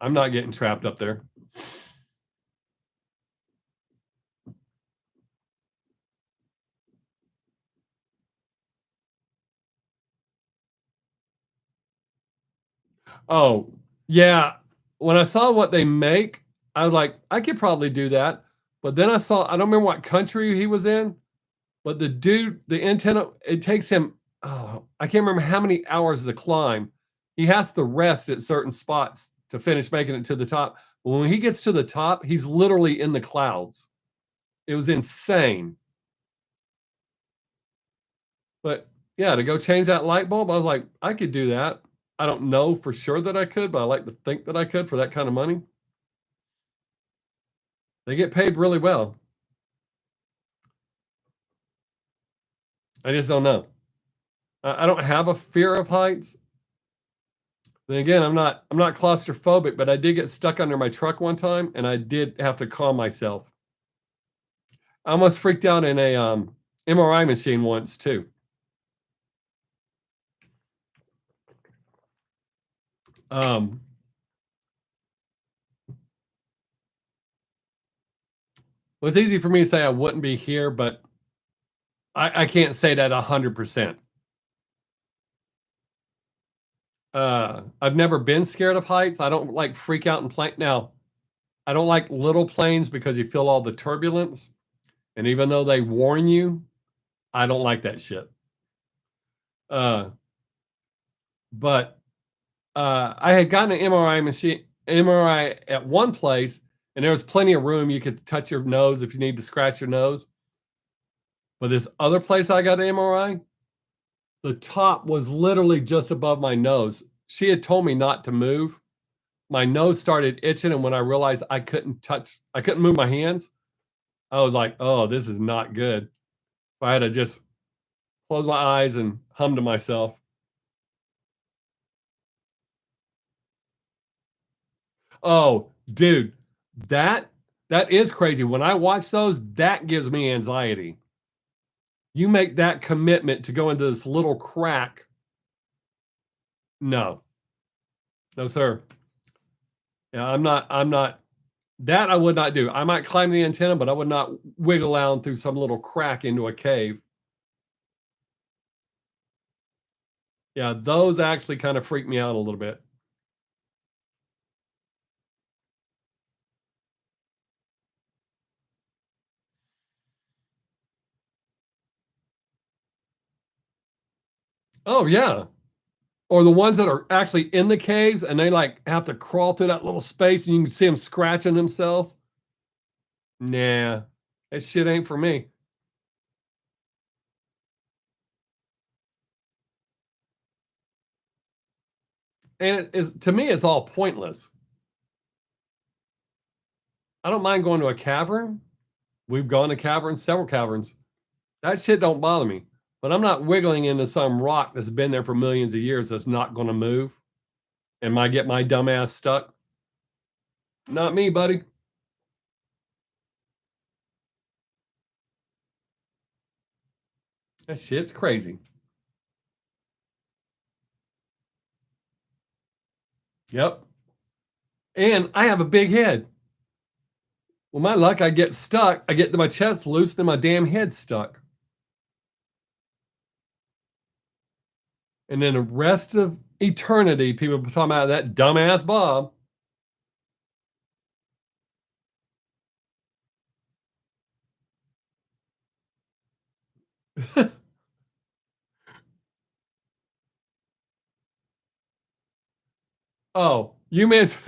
I'm not getting trapped up there. Oh, yeah. When I saw what they make, I was like, I could probably do that. But then I don't remember what country he was in, but the dude, the antenna, it takes him, oh, I can't remember how many hours to climb. He has to rest at certain spots to finish making it to the top. But when he gets to the top, he's literally in the clouds. It was insane. But yeah, to go change that light bulb, I was like, I could do that. I don't know for sure that I could, but I like to think that I could for that kind of money. They get paid really well. I just don't know. I don't have a fear of heights. Then again, I'm not claustrophobic, but I did get stuck under my truck one time, and I did have to calm myself. I almost freaked out in a MRI machine once too. Um, it was easy for me to say I wouldn't be here, but I can't say that 100%. I've never been scared of heights. I don't like freak out in plane. Now, I don't like little planes because you feel all the turbulence. And even though they warn you, I don't like that shit. Uh, but I had gotten an MRI at one place, and there was plenty of room. You could touch your nose if you need to scratch your nose. But this other place I got an MRI, the top was literally just above my nose. She had told me not to move. My nose started itching, and when I realized I couldn't move my hands, I was like, "Oh, this is not good." So I had to just close my eyes and hum to myself. Oh, dude, that that is crazy. When I watch those, that gives me anxiety. You make that commitment to go into this little crack. No. No, sir. Yeah, I'm not that I would not do. I might climb the antenna, but I would not wiggle out through some little crack into a cave. Yeah, those actually kind of freak me out a little bit. Oh, yeah. Or the ones that are actually in the caves and they, like, have to crawl through that little space and you can see them scratching themselves. Nah, that shit ain't for me. And it is to me, it's all pointless. I don't mind going to a cavern. We've gone to caverns, several caverns. That shit don't bother me. But I'm not wiggling into some rock that's been there for millions of years that's not gonna move and might get my dumb ass stuck. Not me, buddy. That shit's crazy. Yep. And I have a big head. Well, my luck, I get stuck. I get my chest loose and my damn head stuck. And then the rest of eternity, people talking about that dumbass Bob. Oh, you miss.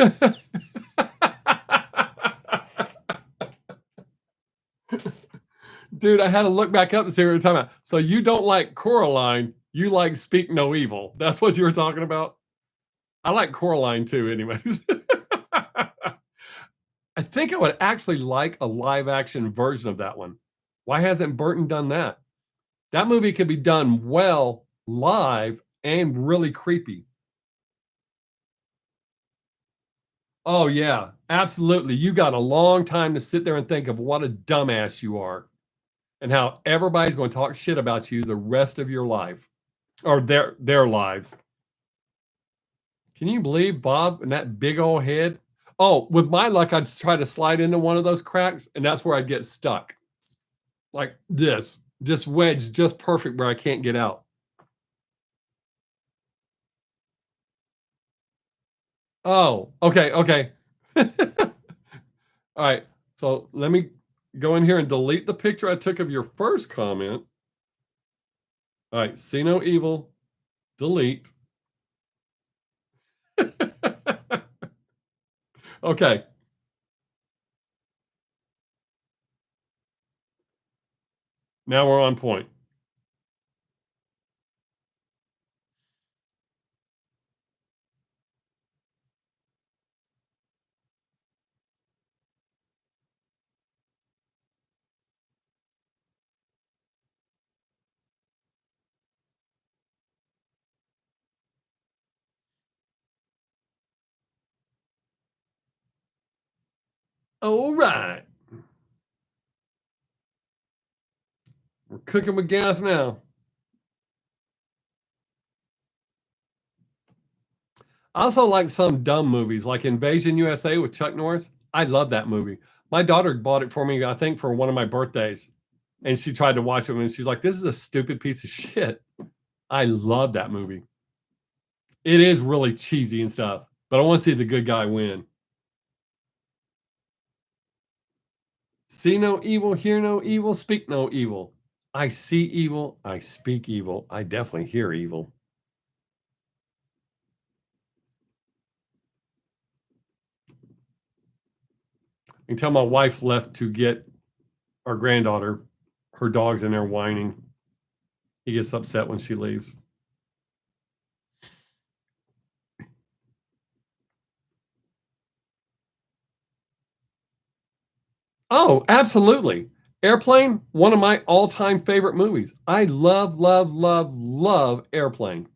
Dude, I had to look back up to see what you were talking about. So you don't like Coraline, you like Speak No Evil. That's what you were talking about? I like Coraline too, anyways. I think I would actually like a live action version of that one. Why hasn't Burton done that? That movie could be done well live and really creepy. Oh, yeah, absolutely. You got a long time to sit there and think of what a dumbass you are and how everybody's going to talk shit about you the rest of your life or their lives. Can you believe Bob and that big old head? Oh, with my luck, I'd try to slide into one of those cracks, and that's where I'd get stuck. Like this, just wedged just perfect where I can't get out. Oh, okay, okay. All right. So let me go in here and delete the picture I took of your first comment. All right, see no evil, delete. Okay. Now we're on point. All right. We're cooking with gas now. I also like some dumb movies like Invasion USA with Chuck Norris. I love that movie. My daughter bought it for me, I think, for one of my birthdays. And she tried to watch it and she's like, this is a stupid piece of shit. I love that movie. It is really cheesy and stuff, but I want to see the good guy win. See no evil, hear no evil, speak no evil. I see evil, I speak evil, I definitely hear evil. Until my wife left to get our granddaughter, her dog's in there whining. He gets upset when she leaves. Oh, absolutely. Airplane, one of my all-time favorite movies. I love, love, love, love Airplane.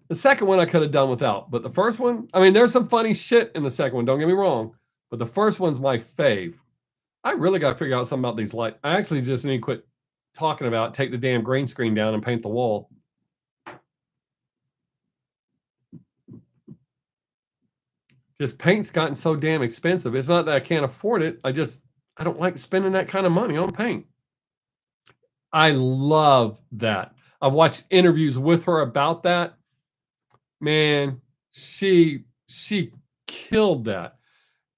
The second one I could have done without, but the first one, I mean, there's some funny shit in the second one, don't get me wrong, but the first one's my fave. I really got to figure out something about these lights. I actually just need to quit talking about take the damn green screen down and paint the wall. Just paint's gotten so damn expensive. It's not that I can't afford it. I don't like spending that kind of money on paint. I love that. I've watched interviews with her about that. Man, she killed that.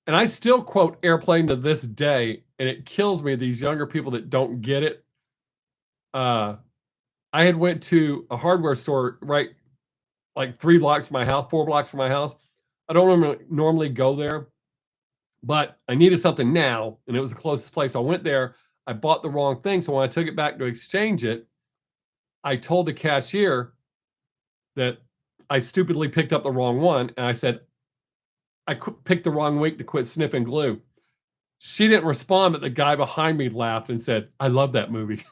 And I still quote Airplane to this day, and it kills me, these younger people that don't get it. I had went to a hardware store right like 3 blocks from my house, 4 blocks from my house. I don't normally go there, but I needed something now, and it was the closest place. So I went there. I bought the wrong thing. So when I took it back to exchange it, I told the cashier that I stupidly picked up the wrong one. And I said, picked the wrong week to quit sniffing glue. She didn't respond, but the guy behind me laughed and said, I love that movie.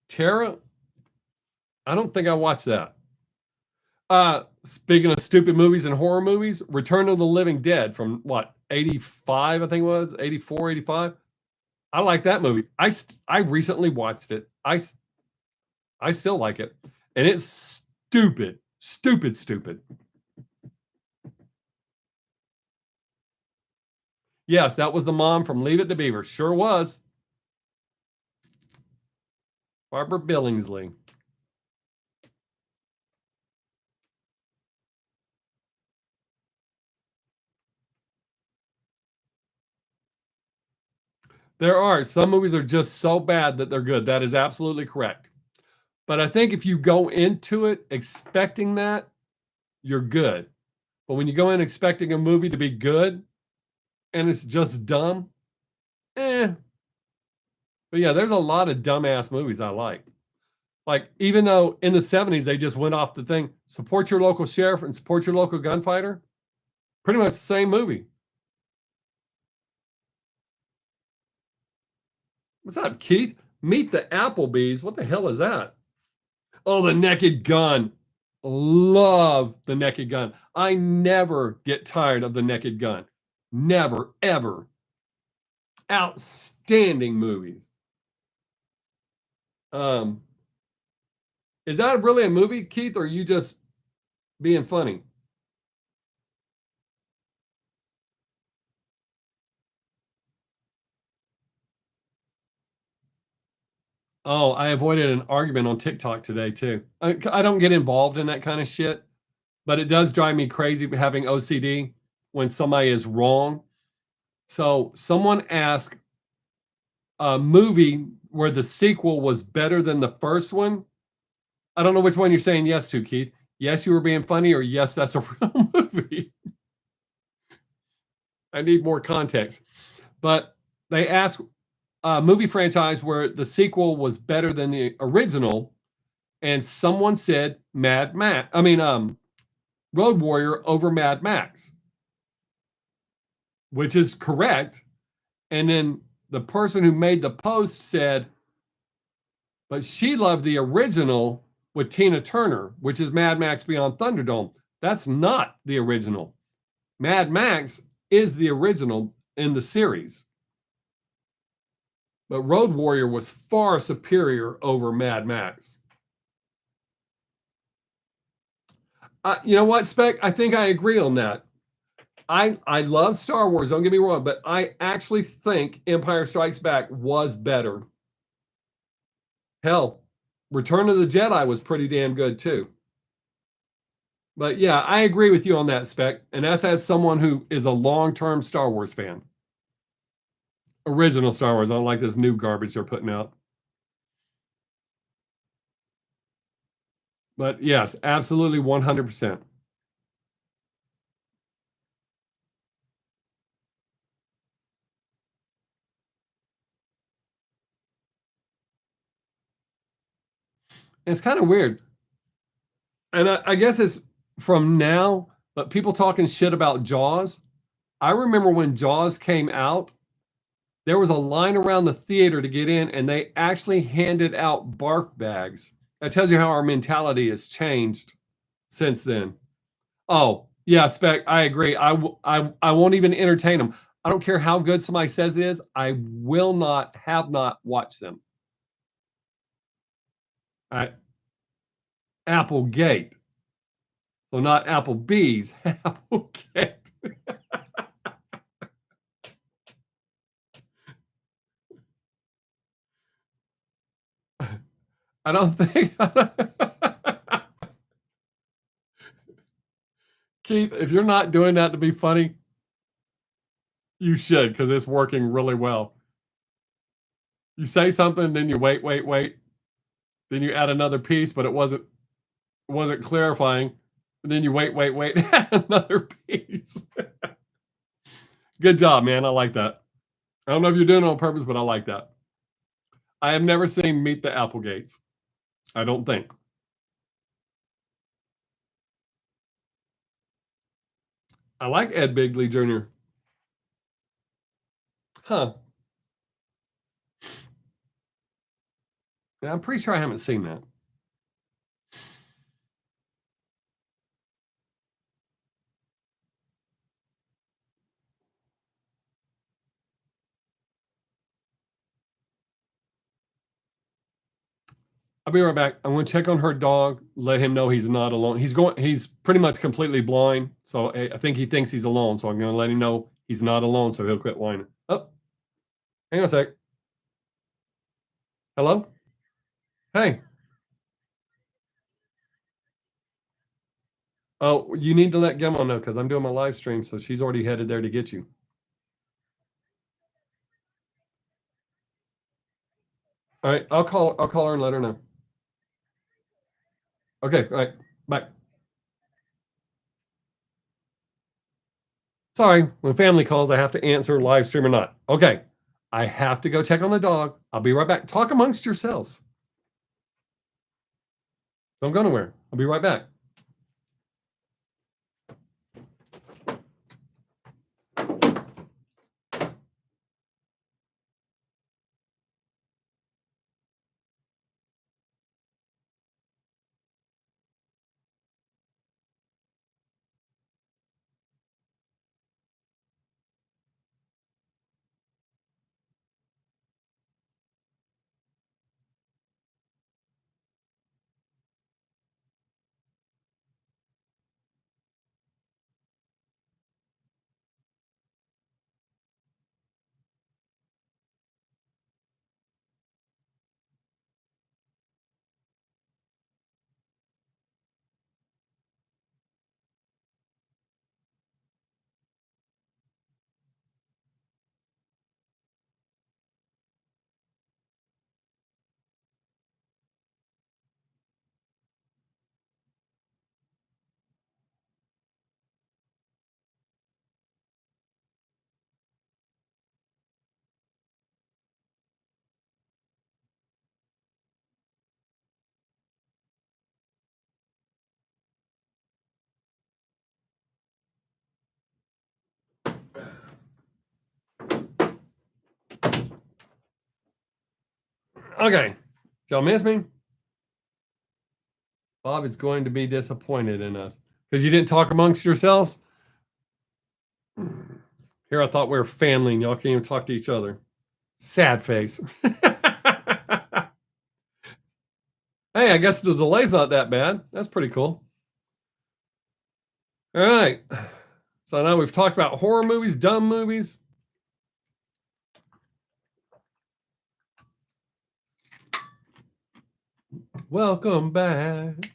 Tara, I don't think I watched that. Speaking of stupid movies and horror movies, Return of the Living Dead from what, 85, I think it was, 84, 85. I like that movie. I recently watched it. I still like it. And it's stupid, stupid, stupid. Yes, that was the mom from Leave It to Beaver. Sure was. Barbara Billingsley. There are some movies are just so bad that they're good. That is absolutely correct. But I think if you go into it expecting that, you're good. But when you go in expecting a movie to be good and it's just dumb, eh. But yeah, there's a lot of dumbass movies I like. Like, even though in the 70s they just went off the thing, support your local sheriff and support your local gunfighter. Pretty much the same movie. What's up, Keith? Meet the Applebees. What the hell is that? Oh, the Naked Gun. Love the Naked Gun. I never get tired of the Naked Gun. Never, ever. Outstanding movies. Um, is that really a movie, Keith, or are you just being funny? Oh, I avoided an argument on TikTok today too. I don't get involved in that kind of shit, but it does drive me crazy having OCD when somebody is wrong. So someone asked a movie where the sequel was better than the first one. I don't know which one you're saying yes to, Keith. Yes, you were being funny, or yes, that's a real movie. I need more context. But they asked a movie franchise where the sequel was better than the original, and someone said Mad Max. Road Warrior over Mad Max, which is correct. And then the person who made the post said, but she loved the original with Tina Turner, which is Mad Max Beyond Thunderdome. That's not the original. Mad Max is the original in the series. But Road Warrior was far superior over Mad Max. You know what, Spec? I think I agree on that. I love Star Wars, don't get me wrong, but I actually think Empire Strikes Back was better. Hell, Return of the Jedi was pretty damn good too. But yeah, I agree with you on that, Spec. And that's as someone who is a long-term Star Wars fan. Original Star Wars. I don't like this new garbage they're putting out. But yes, absolutely 100%. It's kind of weird. And I guess it's from now, but people talking shit about Jaws. I remember when Jaws came out, there was a line around the theater to get in, and they actually handed out barf bags. That tells you how our mentality has changed since then. Oh, yeah, Spec, I agree. I won't even entertain them. I don't care how good somebody says it is. I will not, have not watched them. I, Applegate. So not Applebee's, Applegate. I don't think. Keith, if you're not doing that to be funny, you should, because it's working really well. You say something, then you wait, then you add another piece, but it wasn't clarifying. And then you wait, add another piece. Good job, man. I like that. I don't know if you're doing it on purpose, but I like that. I have never seen Meet the Applegates. I don't think. I like Ed Bigley Jr. Huh. Yeah, I'm pretty sure I haven't seen that. I'll be right back. I'm going to check on her dog, let him know he's not alone. He's pretty much completely blind. So I think he thinks he's alone. So I'm going to let him know he's not alone. So he'll quit whining. Oh, hang on a sec. Hello? Hey. Oh, you need to let Gemma know because I'm doing my live stream. So she's already headed there to get you. All right. I'll call her and let her know. Okay. All right. Bye. Sorry, when family calls, I have to answer live stream or not. Okay. I have to go check on the dog. I'll be right back. Talk amongst yourselves. Don't go nowhere. I'll be right back. Okay. Did y'all miss me? Bob is going to be disappointed in us because you didn't talk amongst yourselves. Here, I thought we were family and y'all can't even talk to each other. Sad face. Hey, I guess the delay's not that bad. That's pretty cool. All right. So now we've talked about horror movies, dumb movies. Welcome back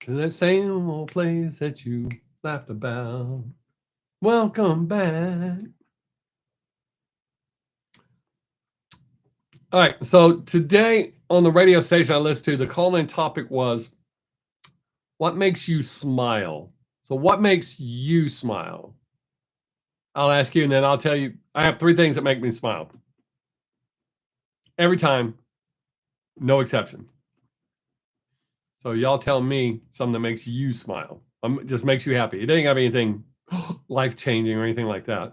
to that same old place that you laughed about. Welcome back. All right. So today on the radio station I listened to, the call-in topic was, what makes you smile? So what makes you smile? I'll ask you and then I'll tell you. I have 3 things that make me smile. Every time, no exception. So y'all tell me something that makes you smile. Just makes you happy. It ain't got to be anything life-changing or anything like that.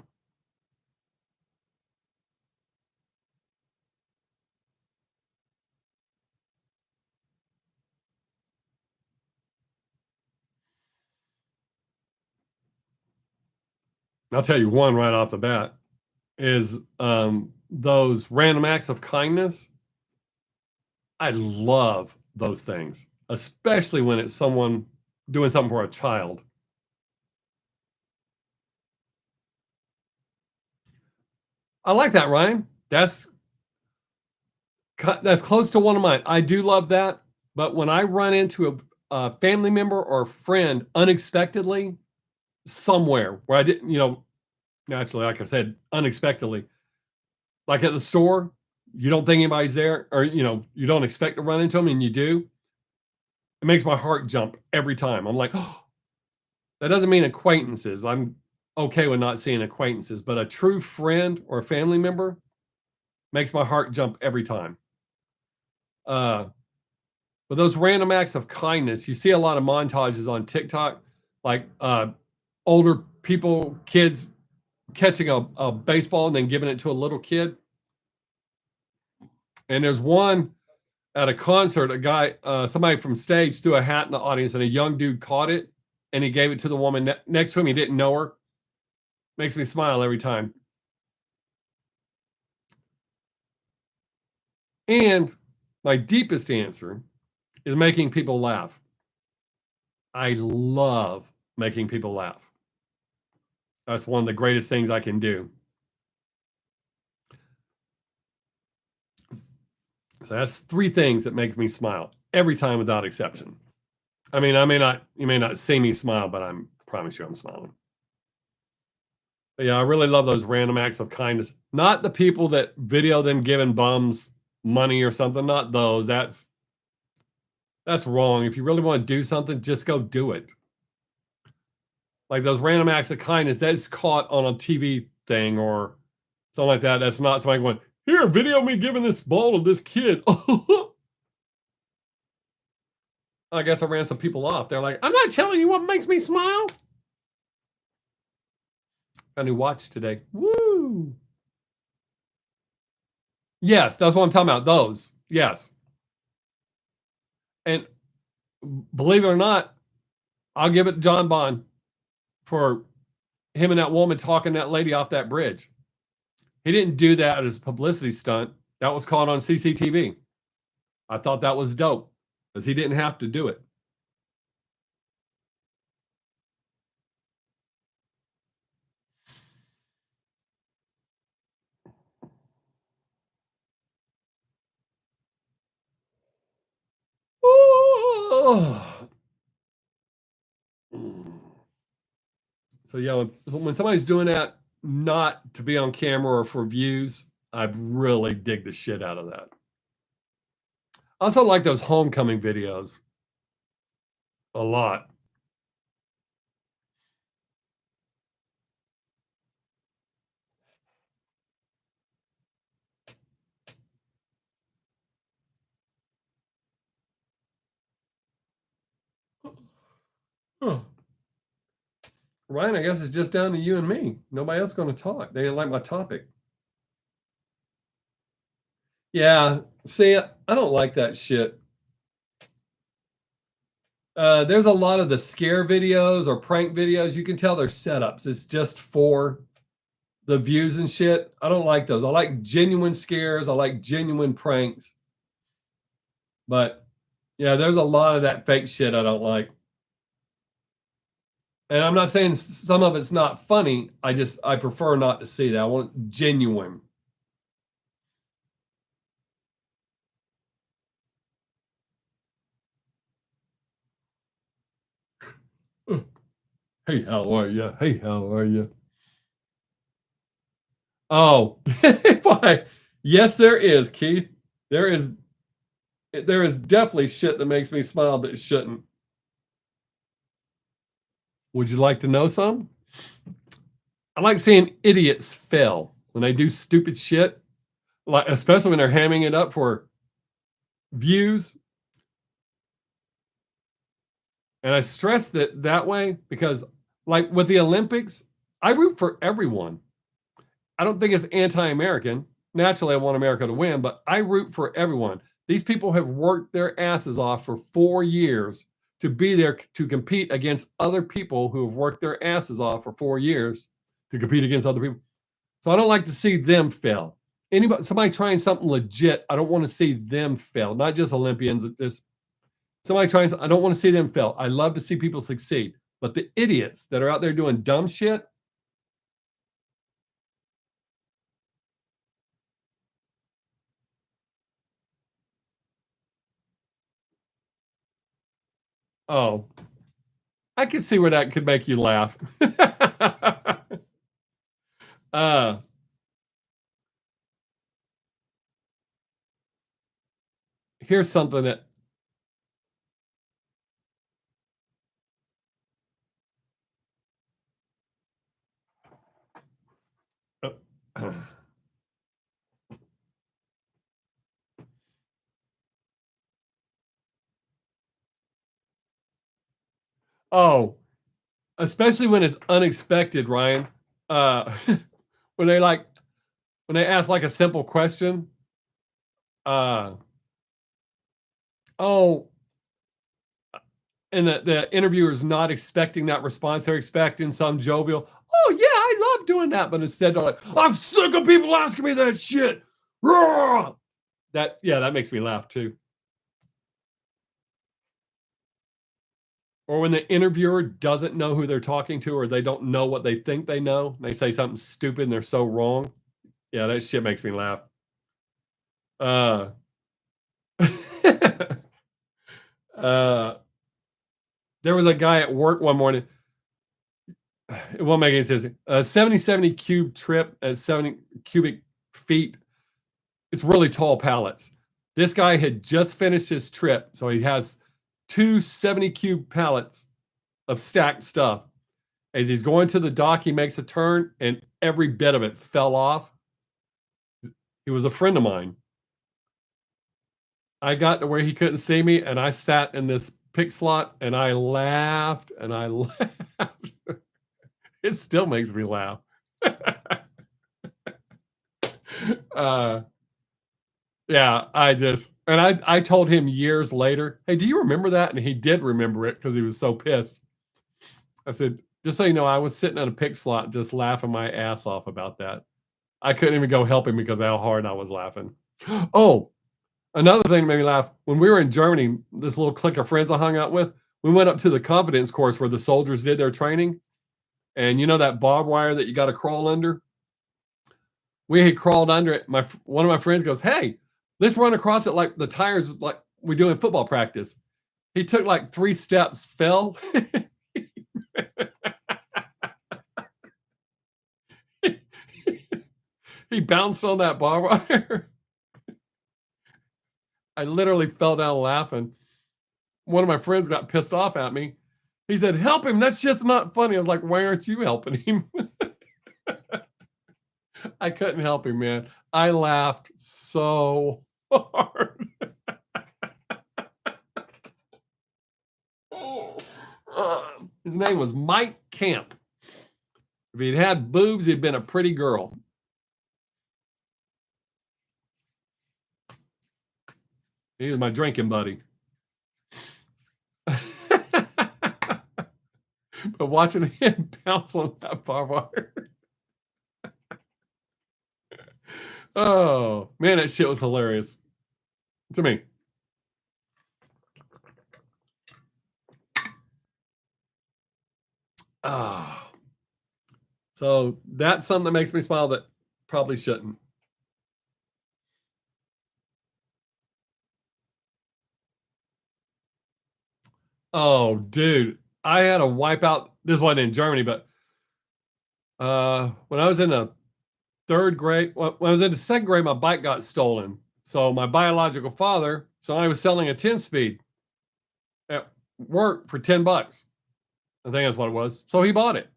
I'll tell you one right off the bat is those random acts of kindness. I love those things, especially when it's someone doing something for a child. I like that, Ryan. That's close to one of mine. I do love that, but when I run into a family member or friend unexpectedly somewhere where I didn't, naturally, like I said, unexpectedly, like at the store, you don't think anybody's there, or you don't expect to run into them, and you do. It makes my heart jump every time. I'm like, oh, that doesn't mean acquaintances. I'm okay with not seeing acquaintances, but a true friend or a family member makes my heart jump every time. But those random acts of kindness, you see a lot of montages on TikTok, like older people, kids catching a baseball and then giving it to a little kid. And there's one at a concert, a guy, somebody from stage threw a hat in the audience, and a young dude caught it and he gave it to the woman next to him. He didn't know her. Makes me smile every time. And my deepest answer is making people laugh. I love making people laugh. That's one of the greatest things I can do. So that's 3 things that make me smile every time without exception. I mean, you may not see me smile, but I promise you I'm smiling. But yeah, I really love those random acts of kindness. Not the people that video them giving bums money or something, not those. That's wrong. If you really want to do something, just go do it. Like those random acts of kindness, that's caught on a TV thing or something like that. That's not somebody going, here, video me giving this ball to this kid. I guess I ran some people off. They're like, I'm not telling you what makes me smile. Got a new watch today. Woo! Yes, that's what I'm talking about. Those. Yes. And believe it or not, I'll give it to John Bond for him and that woman talking that lady off that bridge. He didn't do that as a publicity stunt. That was caught on CCTV. I thought that was dope because he didn't have to do it. So yeah, when somebody's doing that, not to be on camera or for views, I really dig the shit out of that. I also like those homecoming videos a lot. Huh. Ryan, I guess it's just down to you and me. Nobody else going to talk. They didn't like my topic. Yeah. See, I don't like that shit. There's a lot of the scare videos or prank videos. You can tell they're setups. It's just for the views and shit. I don't like those. I like genuine scares. I like genuine pranks. But yeah, there's a lot of that fake shit I don't like. And I'm not saying some of it's not funny. I prefer not to see that. I want genuine. Hey, how are you? Hey, how are you? Oh, why? Yes, there is, Keith. There is there is definitely shit that makes me smile that shouldn't. Would you like to know some? I like seeing idiots fail when they do stupid shit, like especially when they're hamming it up for views. And I stress that way because, like with the Olympics, I root for everyone. I don't think it's anti-American. Naturally, I want America to win, but I root for everyone. These people have worked their asses off for 4 years to be there to compete against other people who have worked their asses off for 4 years to compete against other people. So I don't like to see them fail. Somebody trying something legit, I don't want to see them fail. Not just Olympians, just somebody trying. I don't want to see them fail. I love to see people succeed. But the idiots that are out there doing dumb shit, oh, I can see where that could make you laugh. uh, Here's something that. Uh, oh, especially when it's unexpected, Ryan. Uh, when they like when they ask like a simple question. Uh, oh, and the interviewer is not expecting that response. They're expecting some jovial, oh yeah, I love doing that. But instead they're like, I'm sick of people asking me that shit. Roar! That yeah, that makes me laugh too. Or when the interviewer doesn't know who they're talking to, or they don't know what they think they know, and they say something stupid and they're so wrong. Yeah, that shit makes me laugh. Uh, uh, there was a guy at work one morning. It won't make any sense. A 70 cube trip at 70 cubic feet. It's really tall pallets. This guy had just finished his trip, so he has two 70 cube pallets of stacked stuff. As he's going to the dock, he makes a turn, and every bit of it fell off. He was a friend of mine. I got to where he couldn't see me, and I sat in this pick slot, and I laughed, and I laughed. It still makes me laugh. uh, yeah, I told him years later, hey, do you remember that? And he did remember it because he was so pissed. I said, just so you know, I was sitting in a pick slot just laughing my ass off about that. I couldn't even go help him because of how hard I was laughing. Oh, another thing that made me laugh, when we were in Germany, this little clique of friends I hung out with, we went up to the confidence course where the soldiers did their training. And you know that barbed wire that you got to crawl under? We had crawled under it. One of my friends goes, "Hey, let's run across it like the tires, like we do in football practice." He took like 3 steps, fell. He bounced on that barbed wire. I literally fell down laughing. One of my friends got pissed off at me. He said, "Help him. That's just not funny." I was like, "Why aren't you helping him?" I couldn't help him, man. I laughed so hard. His name was Mike Camp. If he'd had boobs, he'd been a pretty girl. He was my drinking buddy. But watching him bounce on that barbed wire. Oh, man, that shit was hilarious to me. Oh. So that's something that makes me smile that probably shouldn't. Oh, dude. I had a wipeout. This wasn't in Germany, but when I was in the third grade, when I was in the second grade, my bike got stolen. So my biological father, so I was selling a 10 speed at work for 10 bucks. I think that's what it was. So he bought it,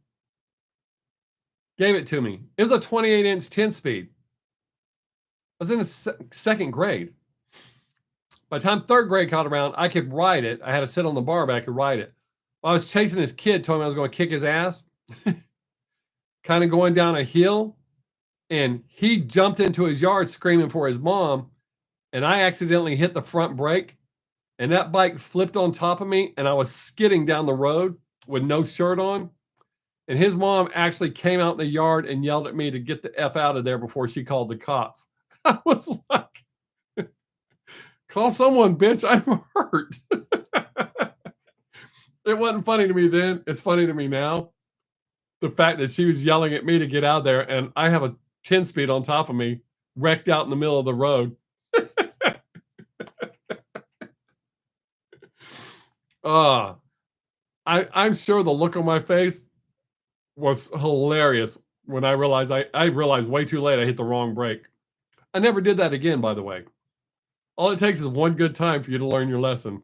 gave it to me. It was a 28-inch 10 speed. I was in the second grade. By the time third grade caught around, I could ride it. I had to sit on the bar, but I could ride it. While I was chasing this kid, told me I was going to kick his ass, kind of going down a hill, and he jumped into his yard screaming for his mom, and I accidentally hit the front brake, and that bike flipped on top of me, and I was skidding down the road with no shirt on, and his mom actually came out in the yard and yelled at me to get the F out of there before she called the cops. I was like, call someone, bitch, I'm hurt. It wasn't funny to me then. It's funny to me now. The fact that she was yelling at me to get out of there, and I have a 10 speed on top of me, wrecked out in the middle of the road. I'm sure the look on my face was hilarious when I realized I realized way too late I hit the wrong brake. I never did that again, by the way. All it takes is one good time for you to learn your lesson.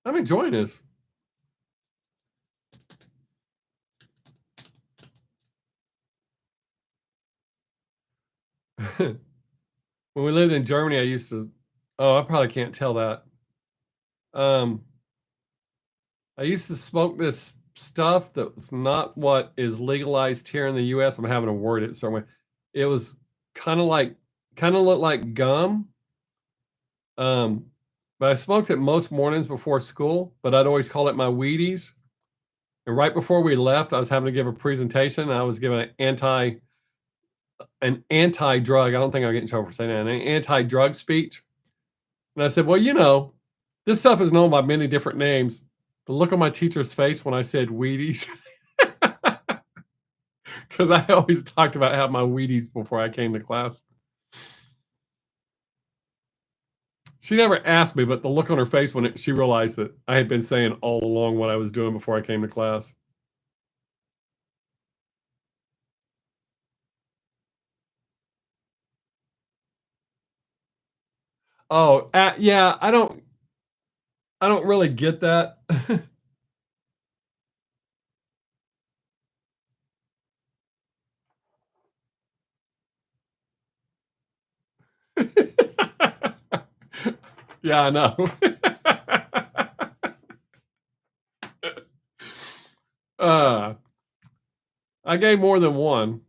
I'm enjoying this. When we lived in Germany, I used to I probably can't tell that. Um, I used to smoke this stuff that's not what is legalized here in the US. I'm having to word it some way. It was kinda looked like gum. Um, but I smoked it most mornings before school, but I'd always call it my Wheaties. And right before we left, I was having to give a presentation. And I was giving an anti-drug. I don't think I'll get in trouble for saying that. An anti-drug speech. And I said, well, this stuff is known by many different names. The look on my teacher's face when I said Wheaties, because I always talked about having my Wheaties before I came to class. She never asked me, but the look on her face when she realized that I had been saying all along what I was doing before I came to class. Oh, yeah, I don't really get that. Yeah, I know. uh, I gave more than one.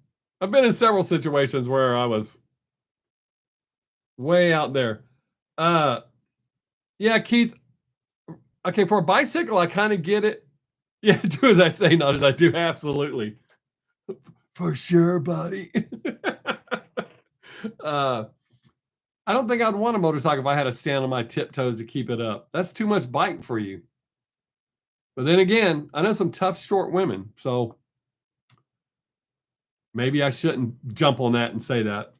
I've been in several situations where I was way out there. Uh, yeah, Keith. Okay, for a bicycle, I kind of get it. Yeah, do as I say, not as I do. Absolutely, for sure, buddy. uh, I don't think I'd want a motorcycle if I had to stand on my tiptoes to keep it up. That's too much bite for you. But then again, I know some tough, short women, so maybe I shouldn't jump on that and say that.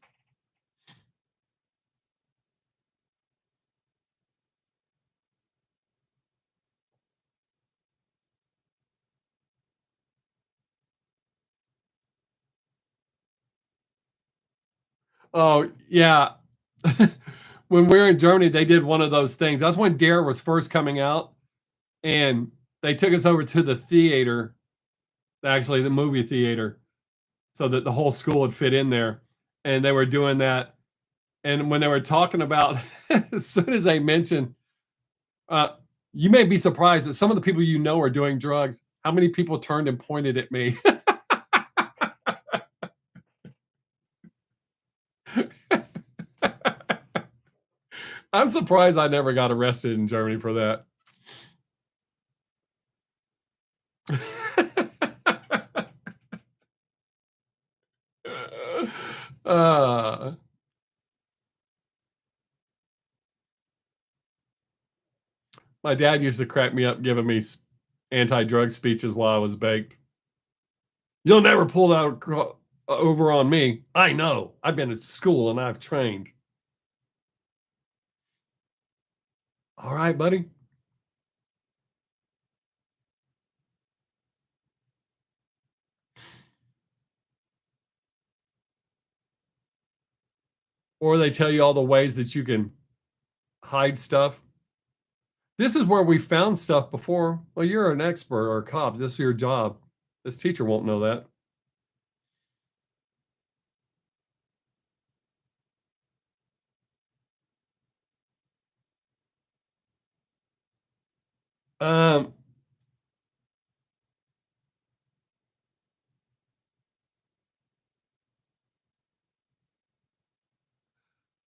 Oh, yeah. When we were in Germany, they did one of those things. That's when Dare was first coming out, and they took us over to the theater, actually the movie theater, so that the whole school would fit in there. And they were doing that. And when they were talking about, as soon as they mentioned, uh, you may be surprised that some of the people you know are doing drugs. How many people turned and pointed at me? I'm surprised I never got arrested in Germany for that. uh, my dad used to crack me up giving me anti-drug speeches while I was baked. You'll never pull that over on me. I know. I've been at school and I've trained. All right, buddy. Or they tell you all the ways that you can hide stuff. This is where we found stuff before. Well, you're an expert or a cop. This is your job. This teacher won't know that. Um,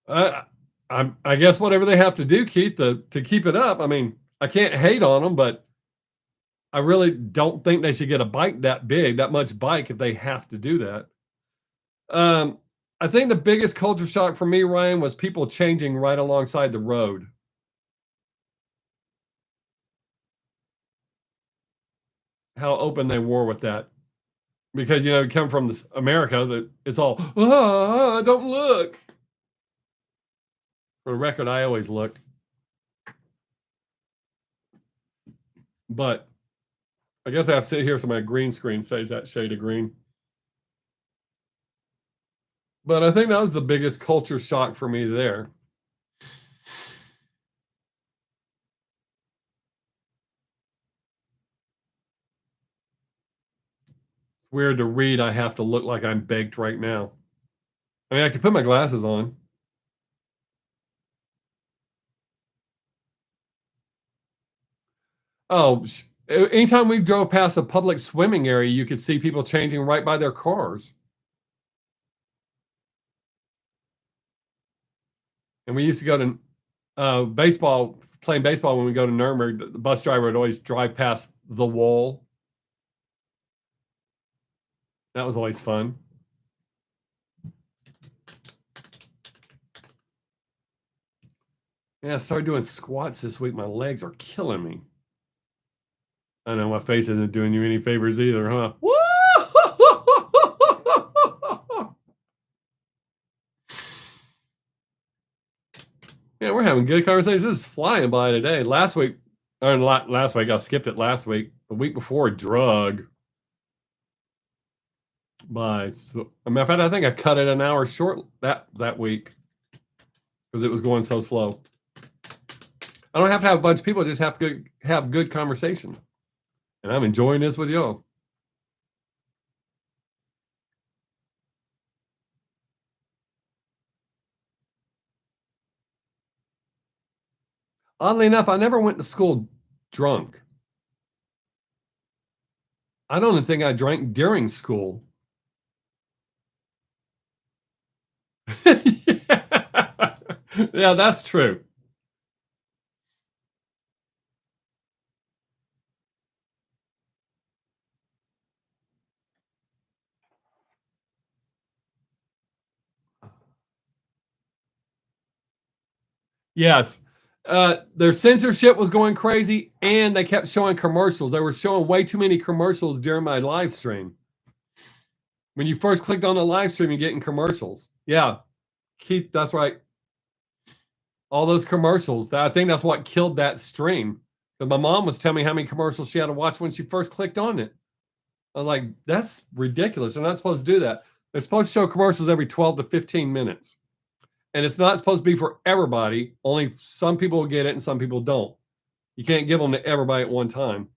I, I guess whatever they have to do, Keith, to keep it up. I mean, I can't hate on them, but I really don't think they should get a bike that big, that much bike if they have to do that. Um, I think the biggest culture shock for me, Ryan, was people changing right alongside the road. How open they were with that, because you come from this America that it's all don't look. For the record, I always look, but I guess I have to sit here so my green screen stays that shade of green. But I think that was the biggest culture shock for me there. Weird to read. I have to look like I'm baked right now. I mean, I could put my glasses on. Oh, anytime we drove past a public swimming area, you could see people changing right by their cars. And we used to go to playing baseball when we go to Nuremberg. The bus driver would always drive past the wall. That was always fun. Yeah, I started doing squats this week. My legs are killing me. I know my face isn't doing you any favors either, huh? Yeah, we're having good conversations. This is flying by today. Last week I skipped it last week. The week before, drug by. So, a matter of fact, I think I cut it an hour short that week because it was going so slow. I don't have to have a bunch of people. I just have to have good conversation. And I'm enjoying this with y'all. Oddly enough, I never went to school drunk. I don't even think I drank during school. Yeah, that's true. Yes. Their censorship was going crazy, and they kept showing commercials. They were showing way too many commercials during my live stream. When you first clicked on the live stream, you're getting commercials. Yeah, Keith, that's right. All those commercials. I think that's what killed that stream. Because my mom was telling me how many commercials she had to watch when she first clicked on it. I was like, that's ridiculous. They're not supposed to do that. They're supposed to show commercials every 12 to 15 minutes. And it's not supposed to be for everybody. Only some people will get it and some people don't. You can't give them to everybody at one time.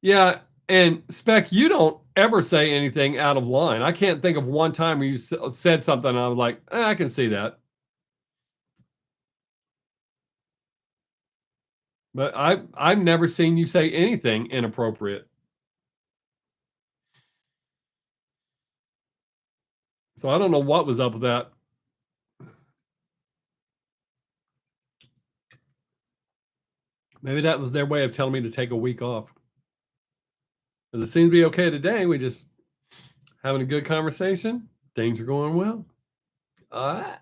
Yeah, and Spec, you don't ever say anything out of line. I can't think of one time where you said something and I was like, I can see that. But I've never seen you say anything inappropriate. So I don't know what was up with that. Maybe that was their way of telling me to take a week off. Because it seems to be okay today. We just having a good conversation. Things are going well. All right.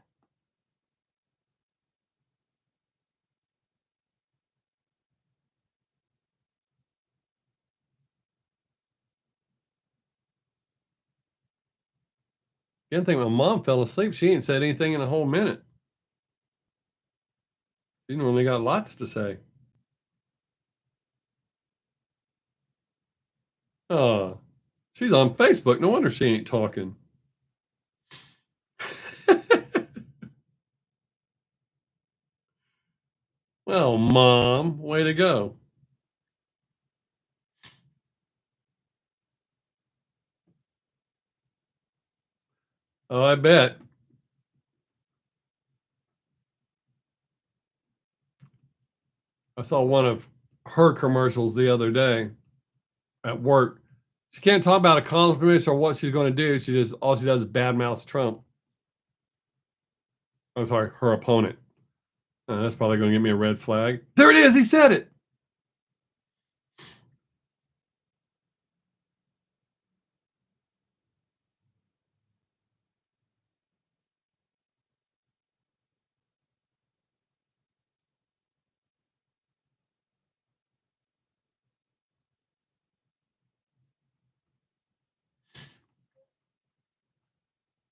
Didn't think my mom fell asleep. She ain't said anything in a whole minute. She normally got lots to say. Oh, she's on Facebook. No wonder she ain't talking. Well, Mom, way to go. Oh, I bet. I saw one of her commercials the other day at work. She can't talk about accomplishments or what she's going to do. She just all she does is badmouth Trump. I'm sorry, her opponent. That's probably going to give me a red flag. There it is. He said it.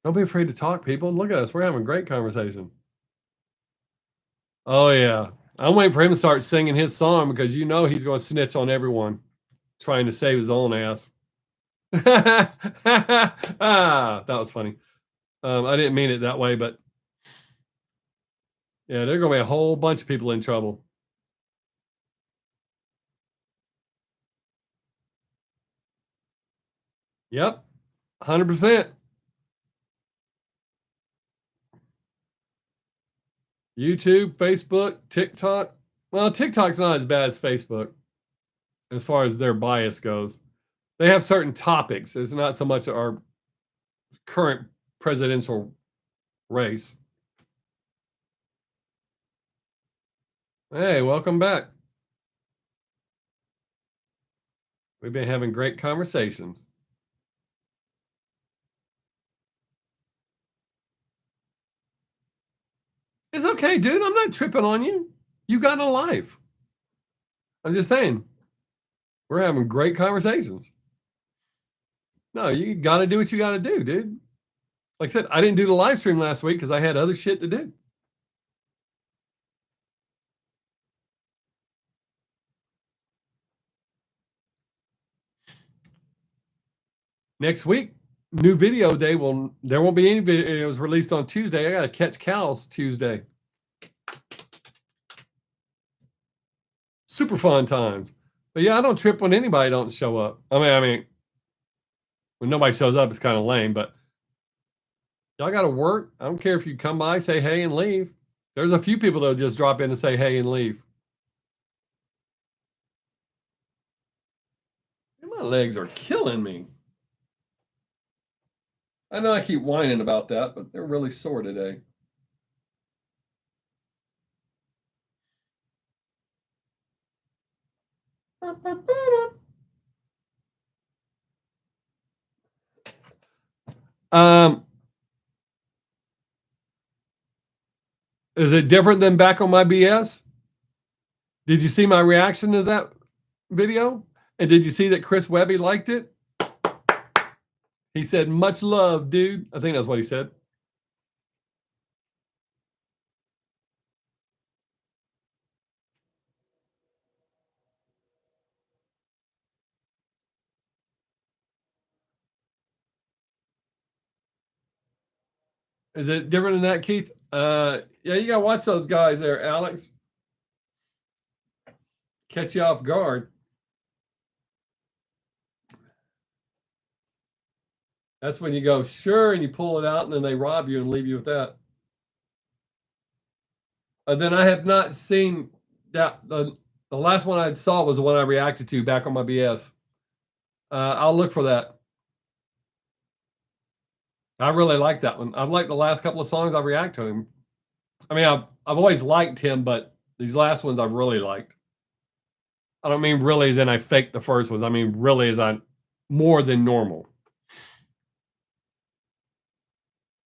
Don't be afraid to talk, people. Look at us. We're having a great conversation. Oh, yeah. I'm waiting for him to start singing his song because you know he's going to snitch on everyone trying to save his own ass. That was funny. I didn't mean it that way, but yeah, there are going to be a whole bunch of people in trouble. Yep, 100%. YouTube, Facebook, TikTok. Well, TikTok's not as bad as Facebook as far as their bias goes. They have certain topics. It's not so much our current presidential race. Hey, welcome back. We've been having great conversations. It's okay, dude. I'm not tripping on you. You got a life. I'm just saying, we're having great conversations. No, you got to do what you got to do, dude. Like I said, I didn't do the live stream last week because I had other shit to do. Next week, new video day. There won't be any videos released on Tuesday. I got to catch cows Tuesday. Super fun times. But yeah, I don't trip when anybody don't show up. I mean, when nobody shows up, it's kind of lame. But y'all got to work. I don't care if you come by, say hey, and leave. There's a few people that'll just drop in and say hey and leave. My legs are killing me. I know I keep whining about that, but they're really sore today. Um, is it different than back on my BS? Did you see my reaction to that video? And did you see that Chris Webby liked it? He said, "Much love, dude." I think that's what he said. Is it different than that, Keith? Yeah, you gotta watch those guys there, Alex. Catch you off guard. That's when you go, sure, and you pull it out, and then they rob you and leave you with that. Then I have not seen that. The last one I saw was the one I reacted to back on my BS. I'll look for that. I really like that one. I've liked the last couple of songs I've reacted to him. I mean, I've always liked him, but these last ones I've really liked. I don't mean really as in I faked the first ones. I mean really as I more than normal.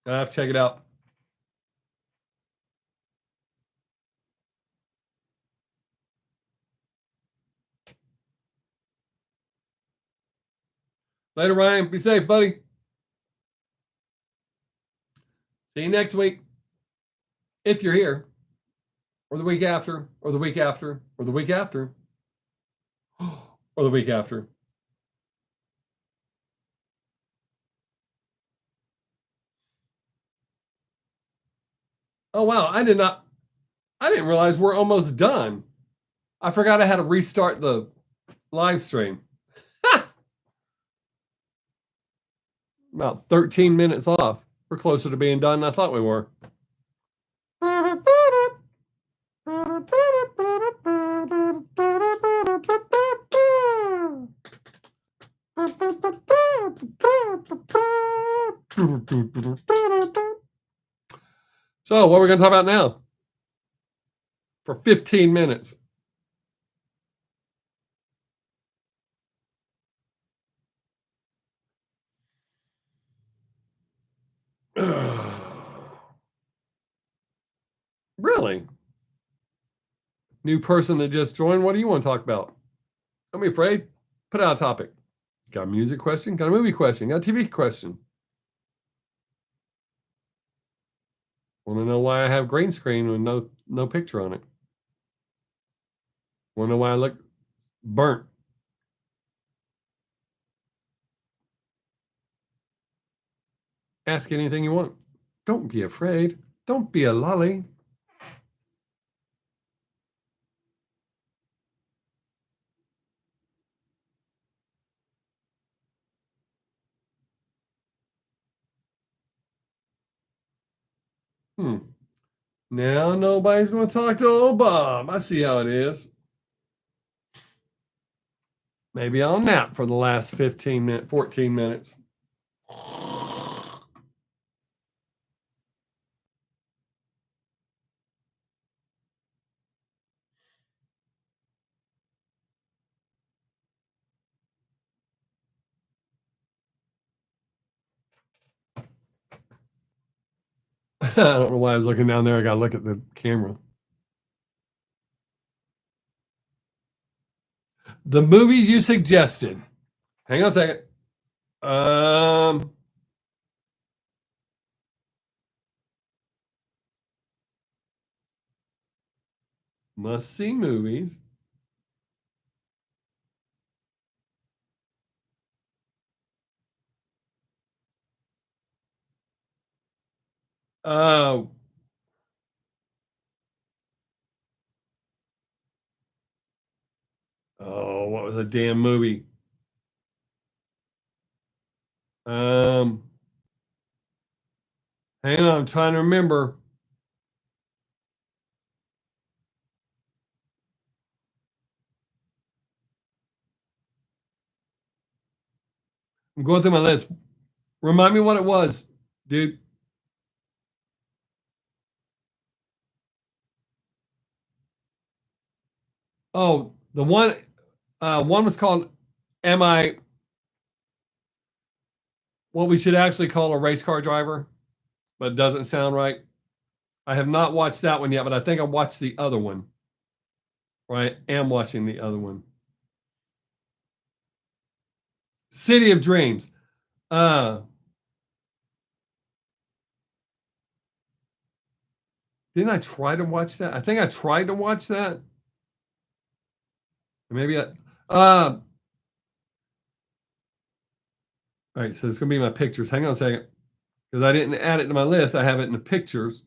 I have to check it out. Later, Ryan. Be safe, buddy. See you next week. If you're here, or the week after, or the week after, or the week after, or the week after. Oh, wow. I didn't realize we're almost done. I forgot I had to restart the live stream. About 13 minutes off. We're closer to being done than I thought we were. So, what are we going to talk about now? For 15 minutes. Really? New person that just joined. What do you want to talk about? Don't be afraid. Put out a topic. Got a music question? Got a movie question? Got a TV question? Want to know why I have green screen with no picture on it? Want to know why I look burnt? Ask anything you want. Don't be afraid. Don't be a lolly. Now nobody's going to talk to old Bob. I see how it is. Maybe I'll nap for the last 15 minutes, 14 minutes. I don't know why I was looking down there. I got to look at the camera. The movies you suggested. Hang on a second. Must see movies. Oh, what was the damn movie? Hang on, I'm trying to remember. I'm going through my list. Remind me what it was, dude. Oh, the one was called Am I what we should actually call a race car driver, but it doesn't sound right. I have not watched that one yet, but I think I watched the other one. Right? I am watching the other one. City of Dreams. Didn't I try to watch that? I think I tried to watch that. Maybe all right, so it's gonna be my pictures. Hang on a second. Because I didn't add it to my list. I have it in the pictures.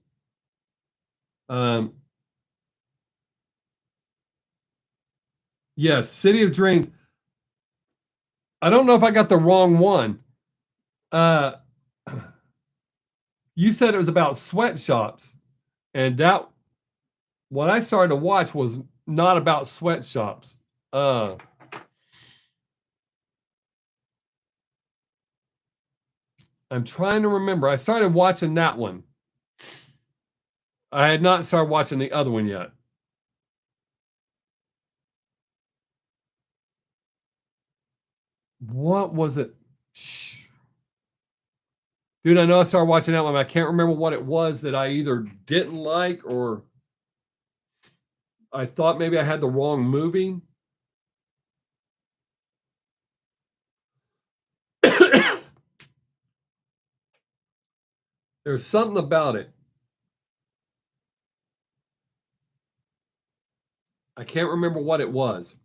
Yes, City of Dreams. I don't know if I got the wrong one. Uh, you said it was about sweatshops, and that what I started to watch was not about sweatshops. Uh, I'm trying to remember. I started watching that one. I had not started watching the other one yet. What was it? Shh. Dude, I know I started watching that one, but I can't remember what it was that I either didn't like or I thought maybe I had the wrong movie. There's something about it. I can't remember what it was.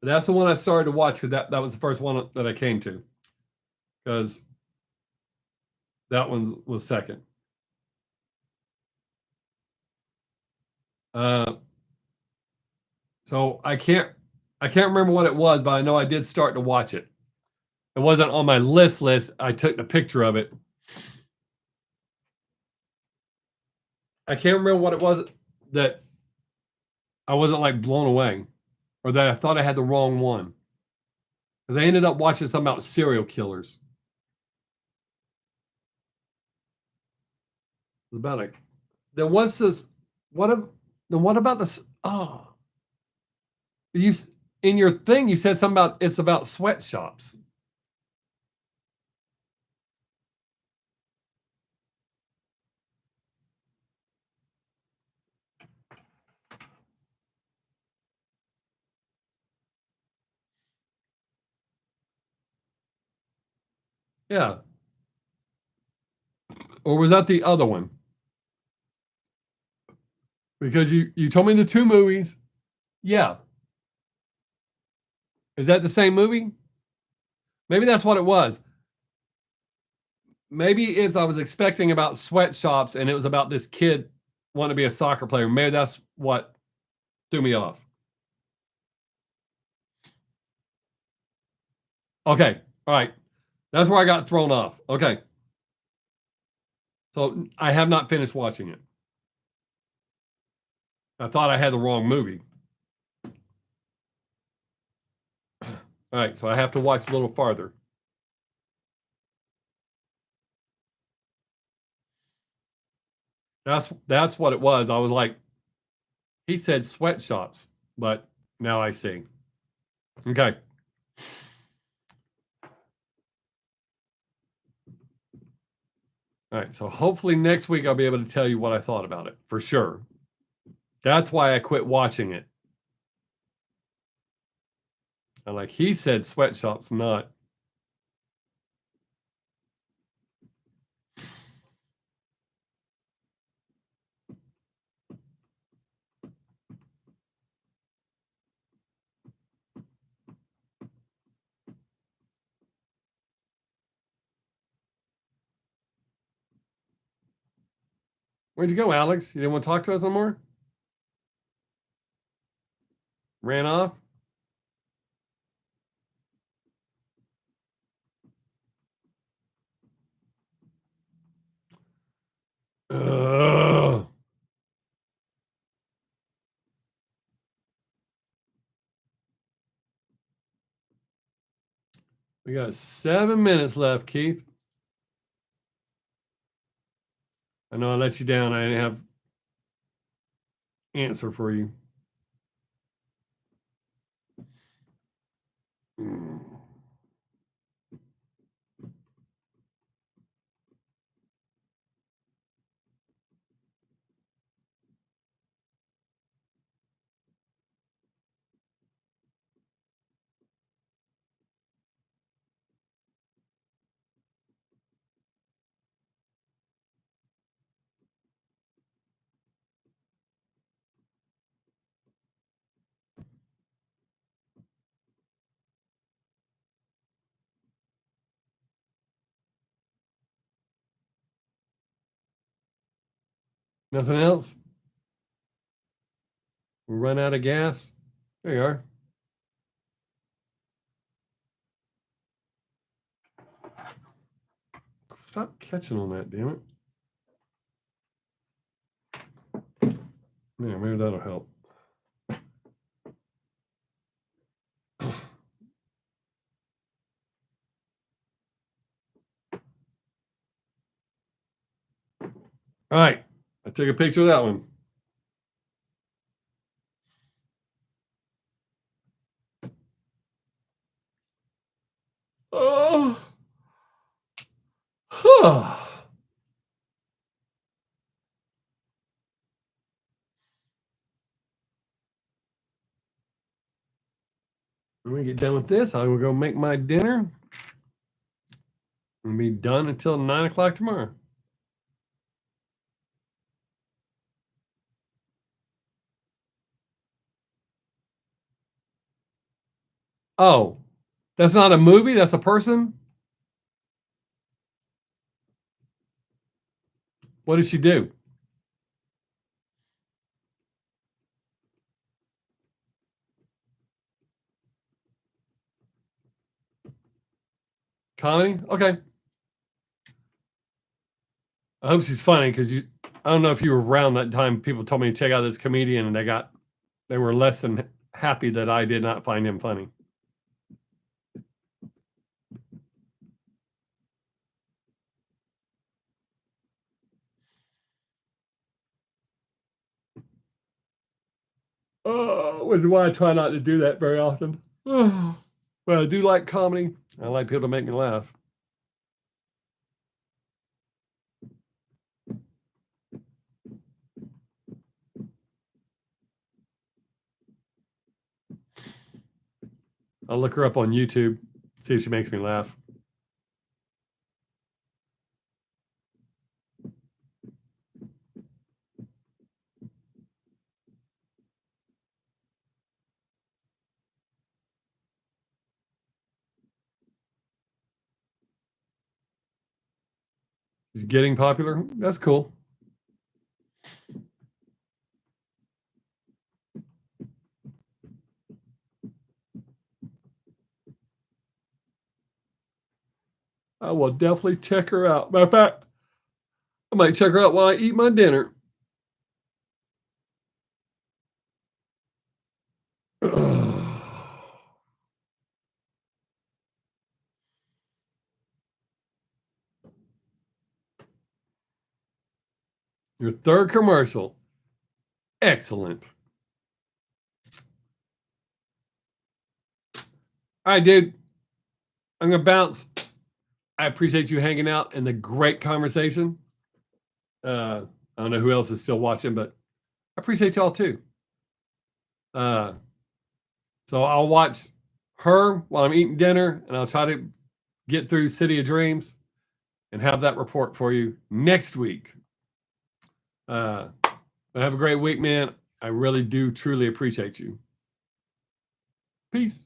But that's the one I started to watch because that was the first one that I came to. Because that one was second. Uh, so I can't remember what it was, but I know I did start to watch it. It wasn't on my list. I took the picture of it. I can't remember what it was that I wasn't like blown away, or that I thought I had the wrong one. Because I ended up watching something about serial killers. It was about like then what's this? What about this? Oh, you in your thing you said something about it's about sweatshops. Yeah, or was that the other one? Because you told me the two movies. Yeah, is that the same movie? Maybe that's what it was. Maybe it's I was expecting about sweatshops and it was about this kid wanting to be a soccer player. Maybe that's what threw me off. Okay, all right, that's where I got thrown off. Okay, so I have not finished watching it. I thought I had the wrong movie. All right, so I have to watch a little farther. That's what it was. I was like, he said sweatshops, but now I see. Okay. All right. So hopefully next week I'll be able to tell you what I thought about it for sure. That's why I quit watching it. And like he said, sweatshops, not. Where'd you go, Alex? You didn't want to talk to us no more? Ran off? Ugh. We got 7 minutes left, Keith. I know I let you down. I didn't have answer for you. Mm. Nothing else? We run out of gas? There you are. Stop catching on that, damn it. Yeah, maybe that'll help. All right, I took a picture of that one. Oh. When we get done with this, I will go make my dinner and be done until 9 o'clock tomorrow. Oh, that's not a movie? That's a person? What did she do? Comedy? Okay. I hope she's funny because I don't know if you were around that time. People told me to check out this comedian and they were less than happy that I did not find him funny. Which is why I try not to do that very often. But I do like comedy. I like people to make me laugh. I'll look her up on YouTube, see if she makes me laugh. She's getting popular. That's cool. I will definitely check her out. Matter of fact, I might check her out while I eat my dinner. Your third commercial. Excellent. All right, dude. I'm going to bounce. I appreciate you hanging out and the great conversation. I don't know who else is still watching, but I appreciate y'all too. So I'll watch her while I'm eating dinner, and I'll try to get through City of Dreams and have that report for you next week. But have a great week, man. I really do truly appreciate you. Peace.